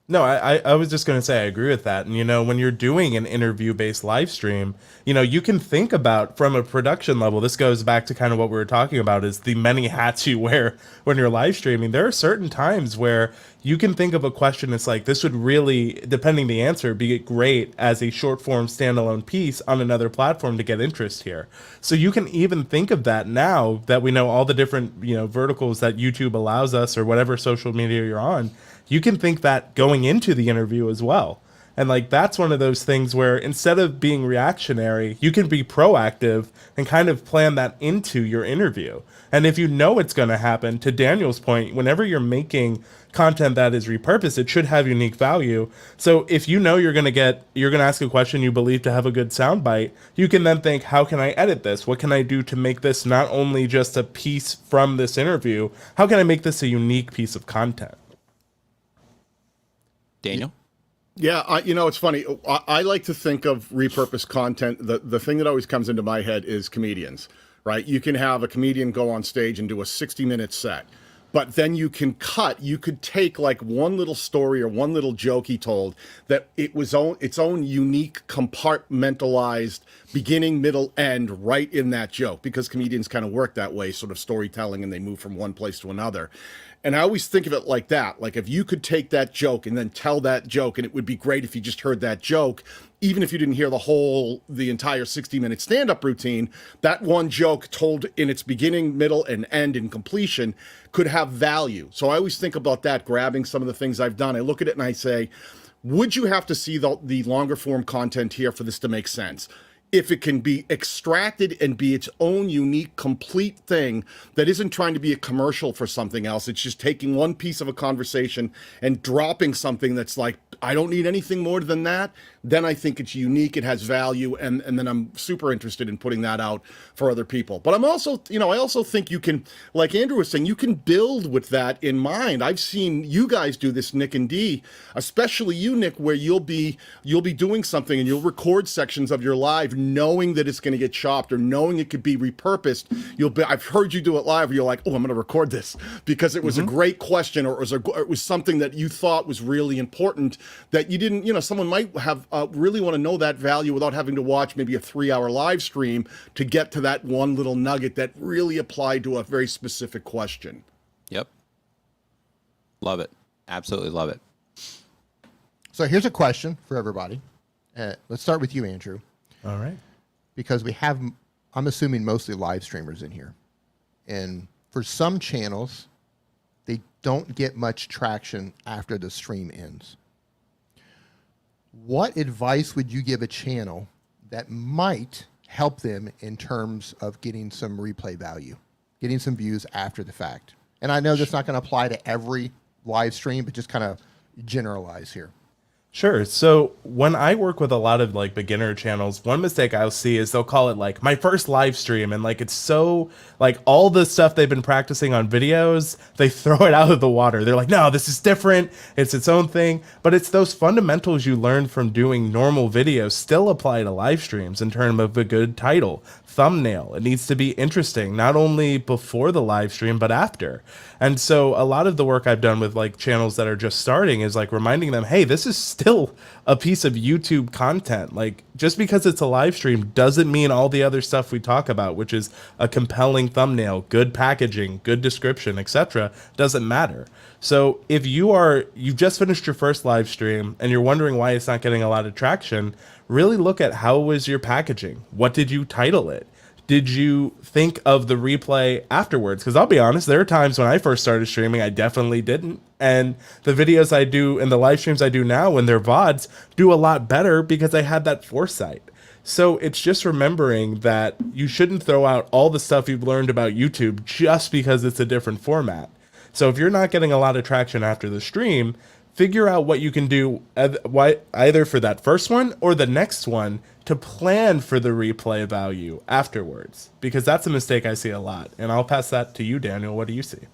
No, I was just going to say I agree with that. And, when you're doing an interview-based live stream, you can think about from a production level, this goes back to kind of what we were talking about is the many hats you wear when you're live streaming. There are certain times where you can think of a question that's like, this would really, depending the answer, be great as a short-form standalone piece on another platform to get interest here. So you can even think of that now that we know all the different, verticals that YouTube allows us or whatever social media you're on. You can think that going into the interview as well. And that's one of those things where instead of being reactionary, you can be proactive and kind of plan that into your interview. And if you know it's going to happen, to Daniel's point, whenever you're making content that is repurposed, it should have unique value. So if you're going to ask a question you believe to have a good soundbite, you can then think, how can I edit this? What can I do to make this not only just a piece from this interview? How can I make this a unique piece of content?
Daniel?
Yeah, it's funny. I like to think of repurposed content. The thing that always comes into my head is comedians, right? You can have a comedian go on stage and do a 60-minute set, but then you could take like one little story or one little joke he told that it was its own unique compartmentalized beginning, middle, end right in that joke, because comedians kind of work that way, sort of storytelling, and they move from one place to another. And I always think of it like that. Like if you could take that joke and then tell that joke, and it would be great if you just heard that joke, even if you didn't hear the entire 60-minute stand-up routine, that one joke told in its beginning, middle, and end and completion could have value. So I always think about that, grabbing some of the things I've done. I look at it and I say, would you have to see the longer form content here for this to make sense? If it can be extracted and be its own unique, complete thing that isn't trying to be a commercial for something else, it's just taking one piece of a conversation and dropping something that's like, I don't need anything more than that, then I think it's unique, it has value, and then I'm super interested in putting that out for other people. But I'm also, I also think you can, like Andrew was saying, you can build with that in mind. I've seen you guys do this, Nick and Dee, especially you, Nick, where you'll be doing something and you'll record sections of your live knowing that it's going to get chopped or knowing it could be repurposed. I've heard you do it live where you're like, oh, I'm going to record this because it was a great question, or it was something that you thought was really important that you didn't, someone might have really want to know that value without having to watch maybe a 3-hour live stream to get to that one little nugget that really applied to a very specific question.
Yep. Love it. Absolutely love it.
So here's a question for everybody. Let's start with you, Andrew.
All right.
Because I'm assuming mostly live streamers in here. And for some channels, they don't get much traction after the stream ends. What advice would you give a channel that might help them in terms of getting some replay value, getting some views after the fact. And I know that's not going to apply to every live stream, but just kind of generalize here.
Sure. So when I work with a lot of like beginner channels, one mistake I'll see is they'll call it like my first live stream. And like, it's so like all the stuff they've been practicing on videos, they throw it out of the water. They're like, no, this is different. It's its own thing. But it's those fundamentals you learn from doing normal videos still apply to live streams in terms of a good title, thumbnail. It needs to be interesting, not only before the live stream, but after. And so a lot of the work I've done with like channels that are just starting is like reminding them, hey, this is still a piece of YouTube content. Like just because it's a live stream doesn't mean all the other stuff we talk about, which is a compelling thumbnail, good packaging, good description, etc., doesn't matter. So if you've just finished your first live stream and you're wondering why it's not getting a lot of traction, really look at how was your packaging? What did you title it? Did you think of the replay afterwards? Because I'll be honest, there are times when I first started streaming, I definitely didn't. And the videos I do and the live streams I do now when they're VODs do a lot better because I had that foresight. So it's just remembering that you shouldn't throw out all the stuff you've learned about YouTube just because it's a different format. So if you're not getting a lot of traction after the stream, figure out what you can do either for that first one or the next one to plan for the replay value afterwards, because that's a mistake I see a lot. And I'll pass that to you, Daniel. What do you see?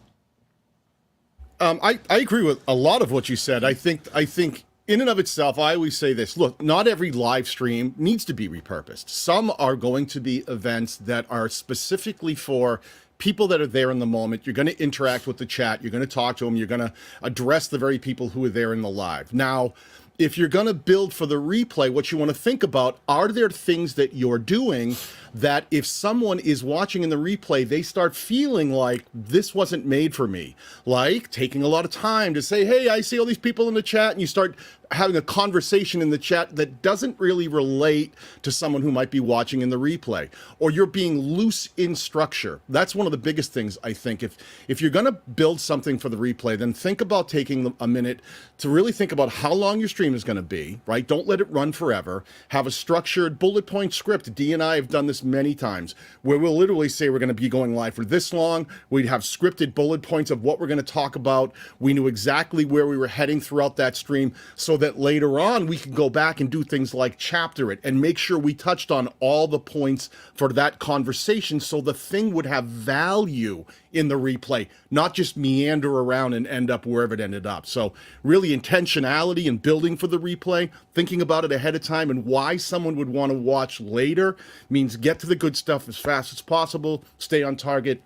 I agree with a lot of what you said. I think in and of itself, I always say this, look, not every live stream needs to be repurposed. Some are going to be events that are specifically for people that are there in the moment. You're going to interact with the chat. You're going to talk to them. You're going to address the very people who are there in the live. Now, if you're going to build for the replay, what you want to think about, are there things that you're doing that if someone is watching in the replay, they start feeling like this wasn't made for me? Like taking a lot of time to say, hey, I see all these people in the chat, and you start having a conversation in the chat that doesn't really relate to someone who might be watching in the replay, or you're being loose in structure. That's one of the biggest things, I think. If you're going to build something for the replay, then think about taking a minute to really think about how long your stream is going to be, right? Don't let it run forever. Have a structured bullet point script. Dee and I have done this many times where we'll literally say we're going to be going live for this long. We'd have scripted bullet points of what we're going to talk about. We knew exactly where we were heading throughout that stream, so that later on we can go back and do things like chapter it and make sure we touched on all the points for that conversation, so the thing would have value in the replay, not just meander around and end up wherever it ended up. So really intentionality and building for the replay, thinking about it ahead of time and why someone would want to watch later means get to the good stuff as fast as possible, stay on target,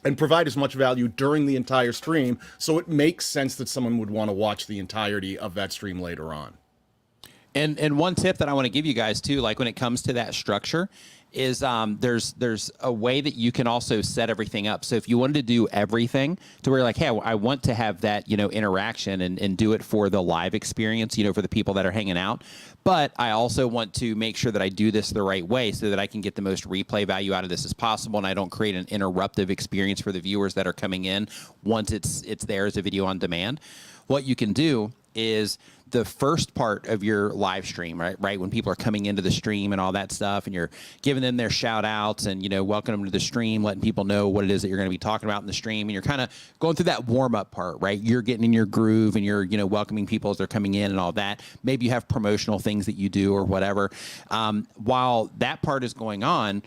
and provide as much value during the entire stream so it makes sense that someone would want to watch the entirety of that stream later on.
And one tip that I want to give you guys too, like when it comes to that structure, is there's a way that you can also set everything up. So if you wanted to do everything to where you're like, hey, I want to have that, interaction and do it for the live experience, for the people that are hanging out. But I also want to make sure that I do this the right way so that I can get the most replay value out of this as possible, and I don't create an interruptive experience for the viewers that are coming in once it's there as a video on demand. What you can do is the first part of your live stream, right? When people are coming into the stream and all that stuff, and you're giving them their shout outs and, welcoming them to the stream, letting people know what it is that you're going to be talking about in the stream. And you're kind of going through that warm up part, right? You're getting in your groove and you're, welcoming people as they're coming in and all that. Maybe you have promotional things that you do or whatever. While that part is going on,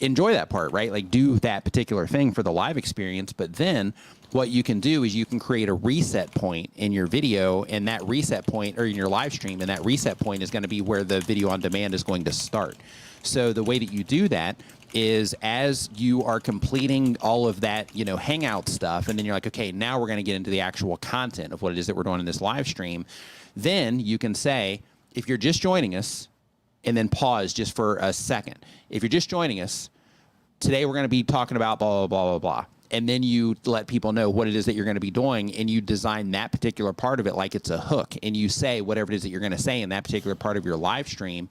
enjoy that part, right? Like do that particular thing for the live experience, but then what you can do is you can create a reset point in your video, and that reset point, or in your live stream, and that reset point is going to be where the video on demand is going to start. So the way that you do that is as you are completing all of that, hangout stuff, and then you're like, okay, now we're going to get into the actual content of what it is that we're doing in this live stream. Then you can say, if you're just joining us, and then pause just for a second. If you're just joining us, today we're going to be talking about blah, blah, blah, blah, blah. And then you let people know what it is that you're going to be doing, and you design that particular part of it like it's a hook, and you say whatever it is that you're going to say in that particular part of your live stream,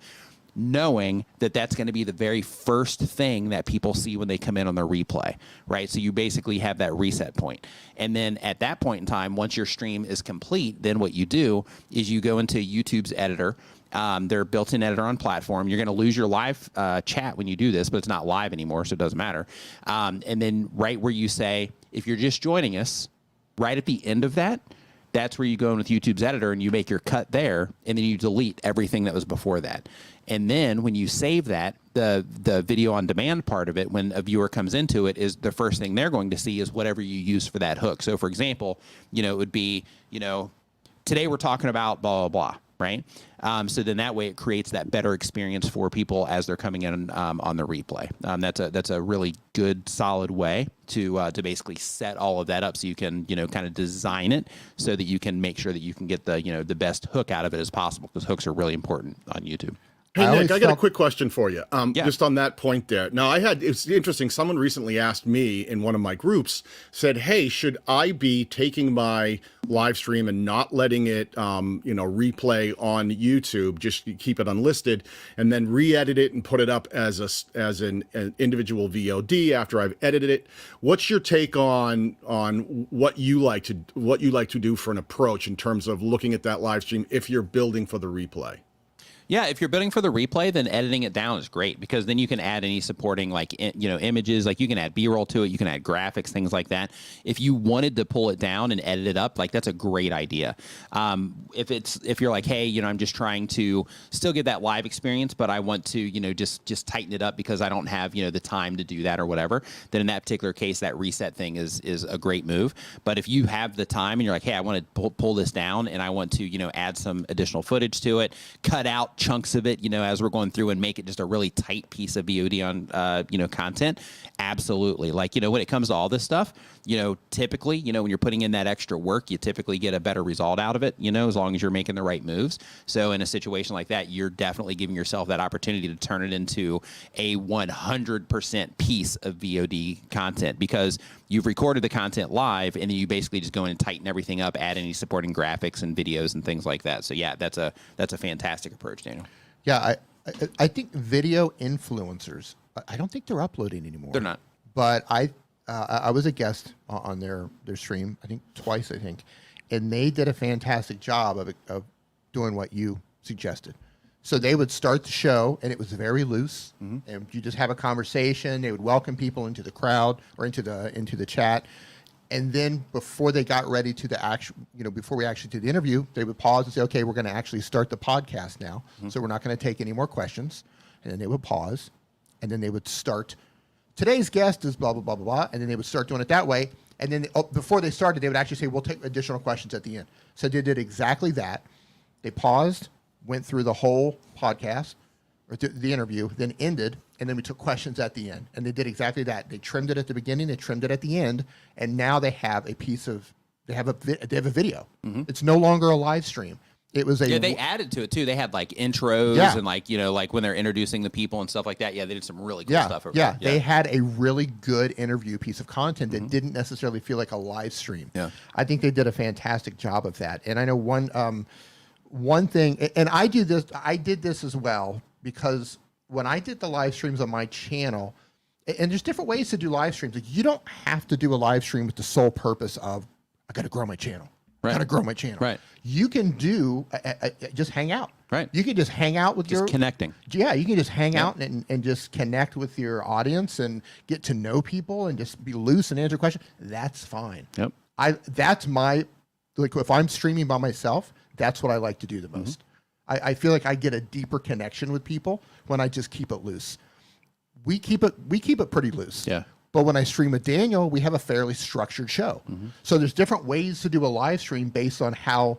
knowing that that's going to be the very first thing that people see when they come in on their replay, right? So you basically have that reset point. And then at that point in time, once your stream is complete, then what you do is you go into YouTube's editor They're built-in editor on platform. You're going to lose your live chat when you do this, but it's not live anymore, so it doesn't matter. And then right where you say, if you're just joining us, right at the end of that, that's where you go in with YouTube's editor and you make your cut there, and then you delete everything that was before that. And then when you save that, the video on demand part of it, when a viewer comes into it, is the first thing they're going to see is whatever you use for that hook. So for example, it would be, today we're talking about blah, blah, blah, right? So then that way it creates that better experience for people as they're coming in on the replay. That's a really good, solid way to basically set all of that up so you can, kind of design it so that you can make sure that you can get the, the best hook out of it as possible, because hooks are really important on YouTube.
Hey, Nick, I got a quick question for you.
Yeah.
Just on that point there. Now, it's interesting. Someone recently asked me in one of my groups, said, hey, should I be taking my live stream and not letting it, replay on YouTube, just keep it unlisted, and then re-edit it and put it up as an individual VOD after I've edited it? What's your take on what you like to do for an approach in terms of looking at that live stream if you're building for the replay?
Yeah, if you're building for the replay, then editing it down is great, because then you can add any supporting images, like you can add B-roll to it, you can add graphics, things like that. If you wanted to pull it down and edit it up, that's a great idea. If you're like, hey, I'm just trying to still get that live experience, but I want to, just tighten it up because I don't have, the time to do that or whatever, then in that particular case, that reset thing is a great move. But if you have the time and you're like, hey, I want to pull this down and I want to, add some additional footage to it, cut out chunks of it, as we're going through, and make it just a really tight piece of VOD on, content. Absolutely. When it comes to all this stuff, typically, when you're putting in that extra work, you typically get a better result out of it, as long as you're making the right moves. So in a situation like that, you're definitely giving yourself that opportunity to turn it into a 100% piece of VOD content, because you've recorded the content live and then you basically just go in and tighten everything up, add any supporting graphics and videos and things like that. So yeah, that's a fantastic approach, Daniel.
Yeah, I think video influencers, I don't think they're uploading anymore.
They're not.
But I was a guest on their stream, I think twice, and they did a fantastic job of doing what you suggested. So they would start the show, and it was very loose, and you just have a conversation. They would welcome people into the crowd or into the chat. And then before they got ready to the actual, before we actually did the interview, they would pause and say, okay, we're going to actually start the podcast now. So we're not going to take any more questions. And then they would pause, and then they would start, today's guest is blah, blah, blah, blah, blah. And then they would start doing it that way. And then before they started, they would actually say, we'll take additional questions at the end. So they did exactly that. They paused, went through the whole podcast, or the interview, then ended, and then we took questions at the end. And they did exactly that. They trimmed it at the beginning, they trimmed it at the end, and now they have a video. It's no longer a live stream. It was
they added to it too. They had intros and when they're introducing the people and stuff like that. Yeah, they did some really cool stuff over there.
They had a really good interview piece of content that didn't necessarily feel like a live stream.
Yeah.
I think they did a fantastic job of that. And I know one thing, and I did this as well, because when I did the live streams on my channel, and there's different ways to do live streams. You don't have to do a live stream with the sole purpose of, I got to grow my channel.
Right.
I got to grow my channel.
Right.
You can do just hang out.
Right.
You can just hang out with
just connecting.
Yeah, you can just hang out and just connect with your audience and get to know people and just be loose and answer questions. That's fine.
Yep.
That's my, if I'm streaming by myself, that's what I like to do the most. I feel like I get a deeper connection with people when I just keep it loose. We keep it pretty loose.
Yeah.
But when I stream with Daniel, we have a fairly structured show. So there's different ways to do a live stream based on how,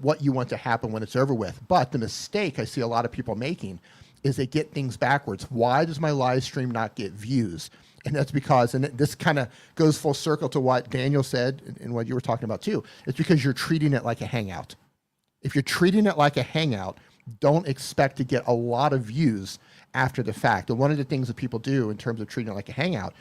what you want to happen when it's over with. But the mistake I see a lot of people making is they get things backwards. Why does my live stream not get views? And that's because, and this kind of goes full circle to what Daniel said and what you were talking about too. It's because you're treating it like a hangout. If you're treating it like a hangout, don't expect to get a lot of views after the fact. And one of the things that people do in terms of treating it like a hangout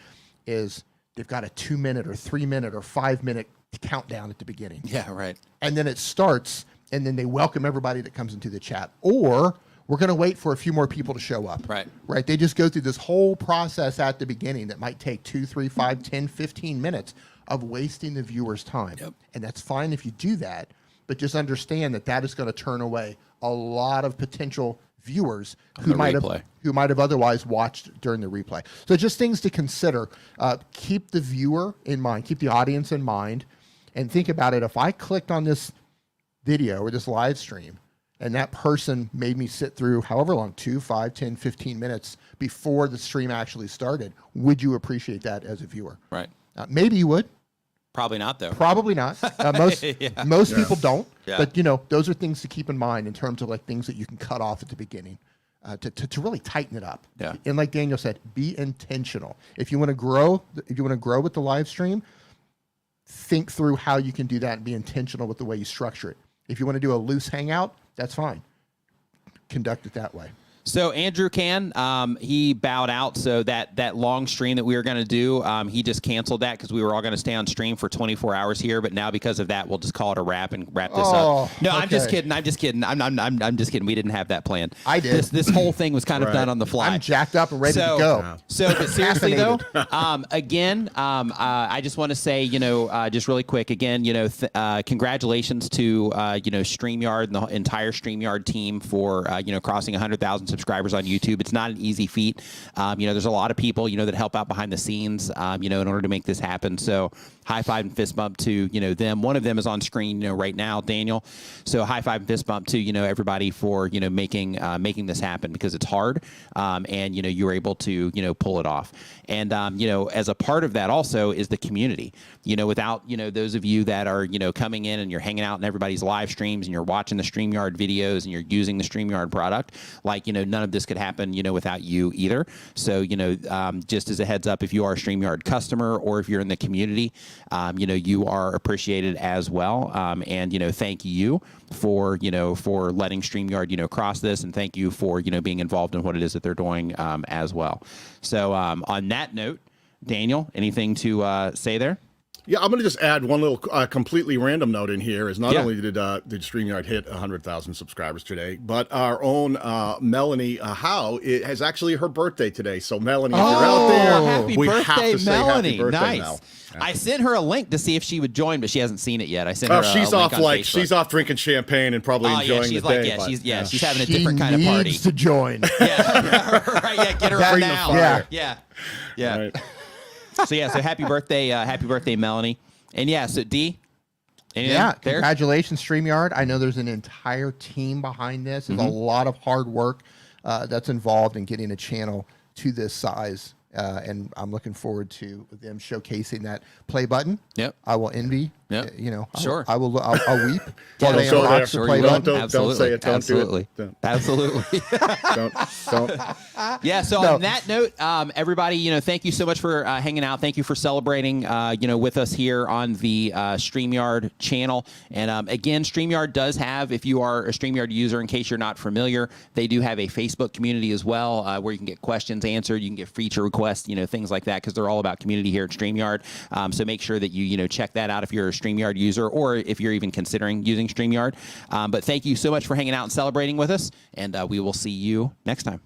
is they've got a 2-minute or 3-minute or 5-minute countdown at the beginning.
Yeah, right.
And then it starts, and then they welcome everybody that comes into the chat. Or we're going to wait for a few more people to show up.
Right.
Right. They just go through this whole process at the beginning that might take 2, 3, 5, 10, 15 minutes of wasting the viewer's time.
Yep.
And that's fine if you do that. but just understand that that is going to turn away a lot of potential viewers who might have otherwise watched during the replay. So just things to consider. Keep the viewer in mind, keep the audience in mind, and think about it. If I clicked on this video or this live stream and that person made me sit through however long, 2, 5, 10, 15 minutes before the stream actually started, would you appreciate that as a viewer?
Right.
Maybe you would.
Probably not, though.
Probably not. Most people don't.
Yeah.
But, those are things to keep in mind in terms of like things that you can cut off at the beginning to really tighten it up.
Yeah.
And like Daniel said, be intentional. If you want to grow, with the live stream, think through how you can do that and be intentional with the way you structure it. If you want to do a loose hangout, that's fine. Conduct it that way.
So Andrew he bowed out. So that long stream that we were going to do, he just canceled that because we were all going to stay on stream for 24 hours here. But now because of that, we'll just call it a wrap and wrap this up. No, okay. I'm just kidding. I'm just kidding. We didn't have that plan.
I did.
This whole thing was kind of done on the fly.
I'm jacked up and ready to go.
But seriously though, again, I just want to say, just really quick, again, congratulations to StreamYard and the entire StreamYard team for crossing 100,000 subscribers on YouTube. It's not an easy feat. There's a lot of people, that help out behind the scenes, in order to make this happen. So high five and fist bump to, them. One of them is on screen, right now, Daniel. So high five and fist bump to, everybody for, making this happen because it's hard. And, you were able to, pull it off. And, as a part of that also is the community, without, those of you that are, coming in and you're hanging out in everybody's live streams and you're watching the StreamYard videos and you're using the StreamYard product, like, none of this could happen, without you either. So, just as a heads up, if you are a StreamYard customer or if you're in the community, you are appreciated as well. And, thank you for letting StreamYard, cross this, and thank you for, being involved in what it is that they're doing as well. So on that note, Daniel, anything to say there?
Yeah, I'm going to just add one little completely random note in here. Is not only did StreamYard hit 100,000 subscribers today, but our own Melanie Howe has actually her birthday today. So Melanie, if you're out there,
happy
we
birthday,
have to say
Melanie.
happy birthday,
nice.
Mel. Yeah.
I sent her a link to see if she would join, but she hasn't seen it yet. I sent her
she's
a
off
link on Facebook.
she's off drinking champagne and probably enjoying the day.
She's having a different kind of party.
She needs to join.
Right. Yeah, get her on now. Yeah.
Right.
So happy birthday, Melanie. And so D.
Congratulations, StreamYard. I know there's an entire team behind this. There's a lot of hard work that's involved in getting a channel to this size. And I'm looking forward to them showcasing that play button.
Yep.
I will envy.
Yep.
Sure. I'll weep.
While they unbox the play button. Don't say it. Don't
Absolutely.
do it.
Absolutely.
Don't.
Yeah. So on that note, everybody, thank you so much for hanging out. Thank you for celebrating, with us here on the StreamYard channel. And again, StreamYard does have, if you are a StreamYard user, in case you're not familiar, they do have a Facebook community as well, where you can get questions answered. You can get feature requests, things like that, because they're all about community here at StreamYard. So make sure that you, check that out if you're a StreamYard user or if you're even considering using StreamYard. But thank you so much for hanging out and celebrating with us, and we will see you next time.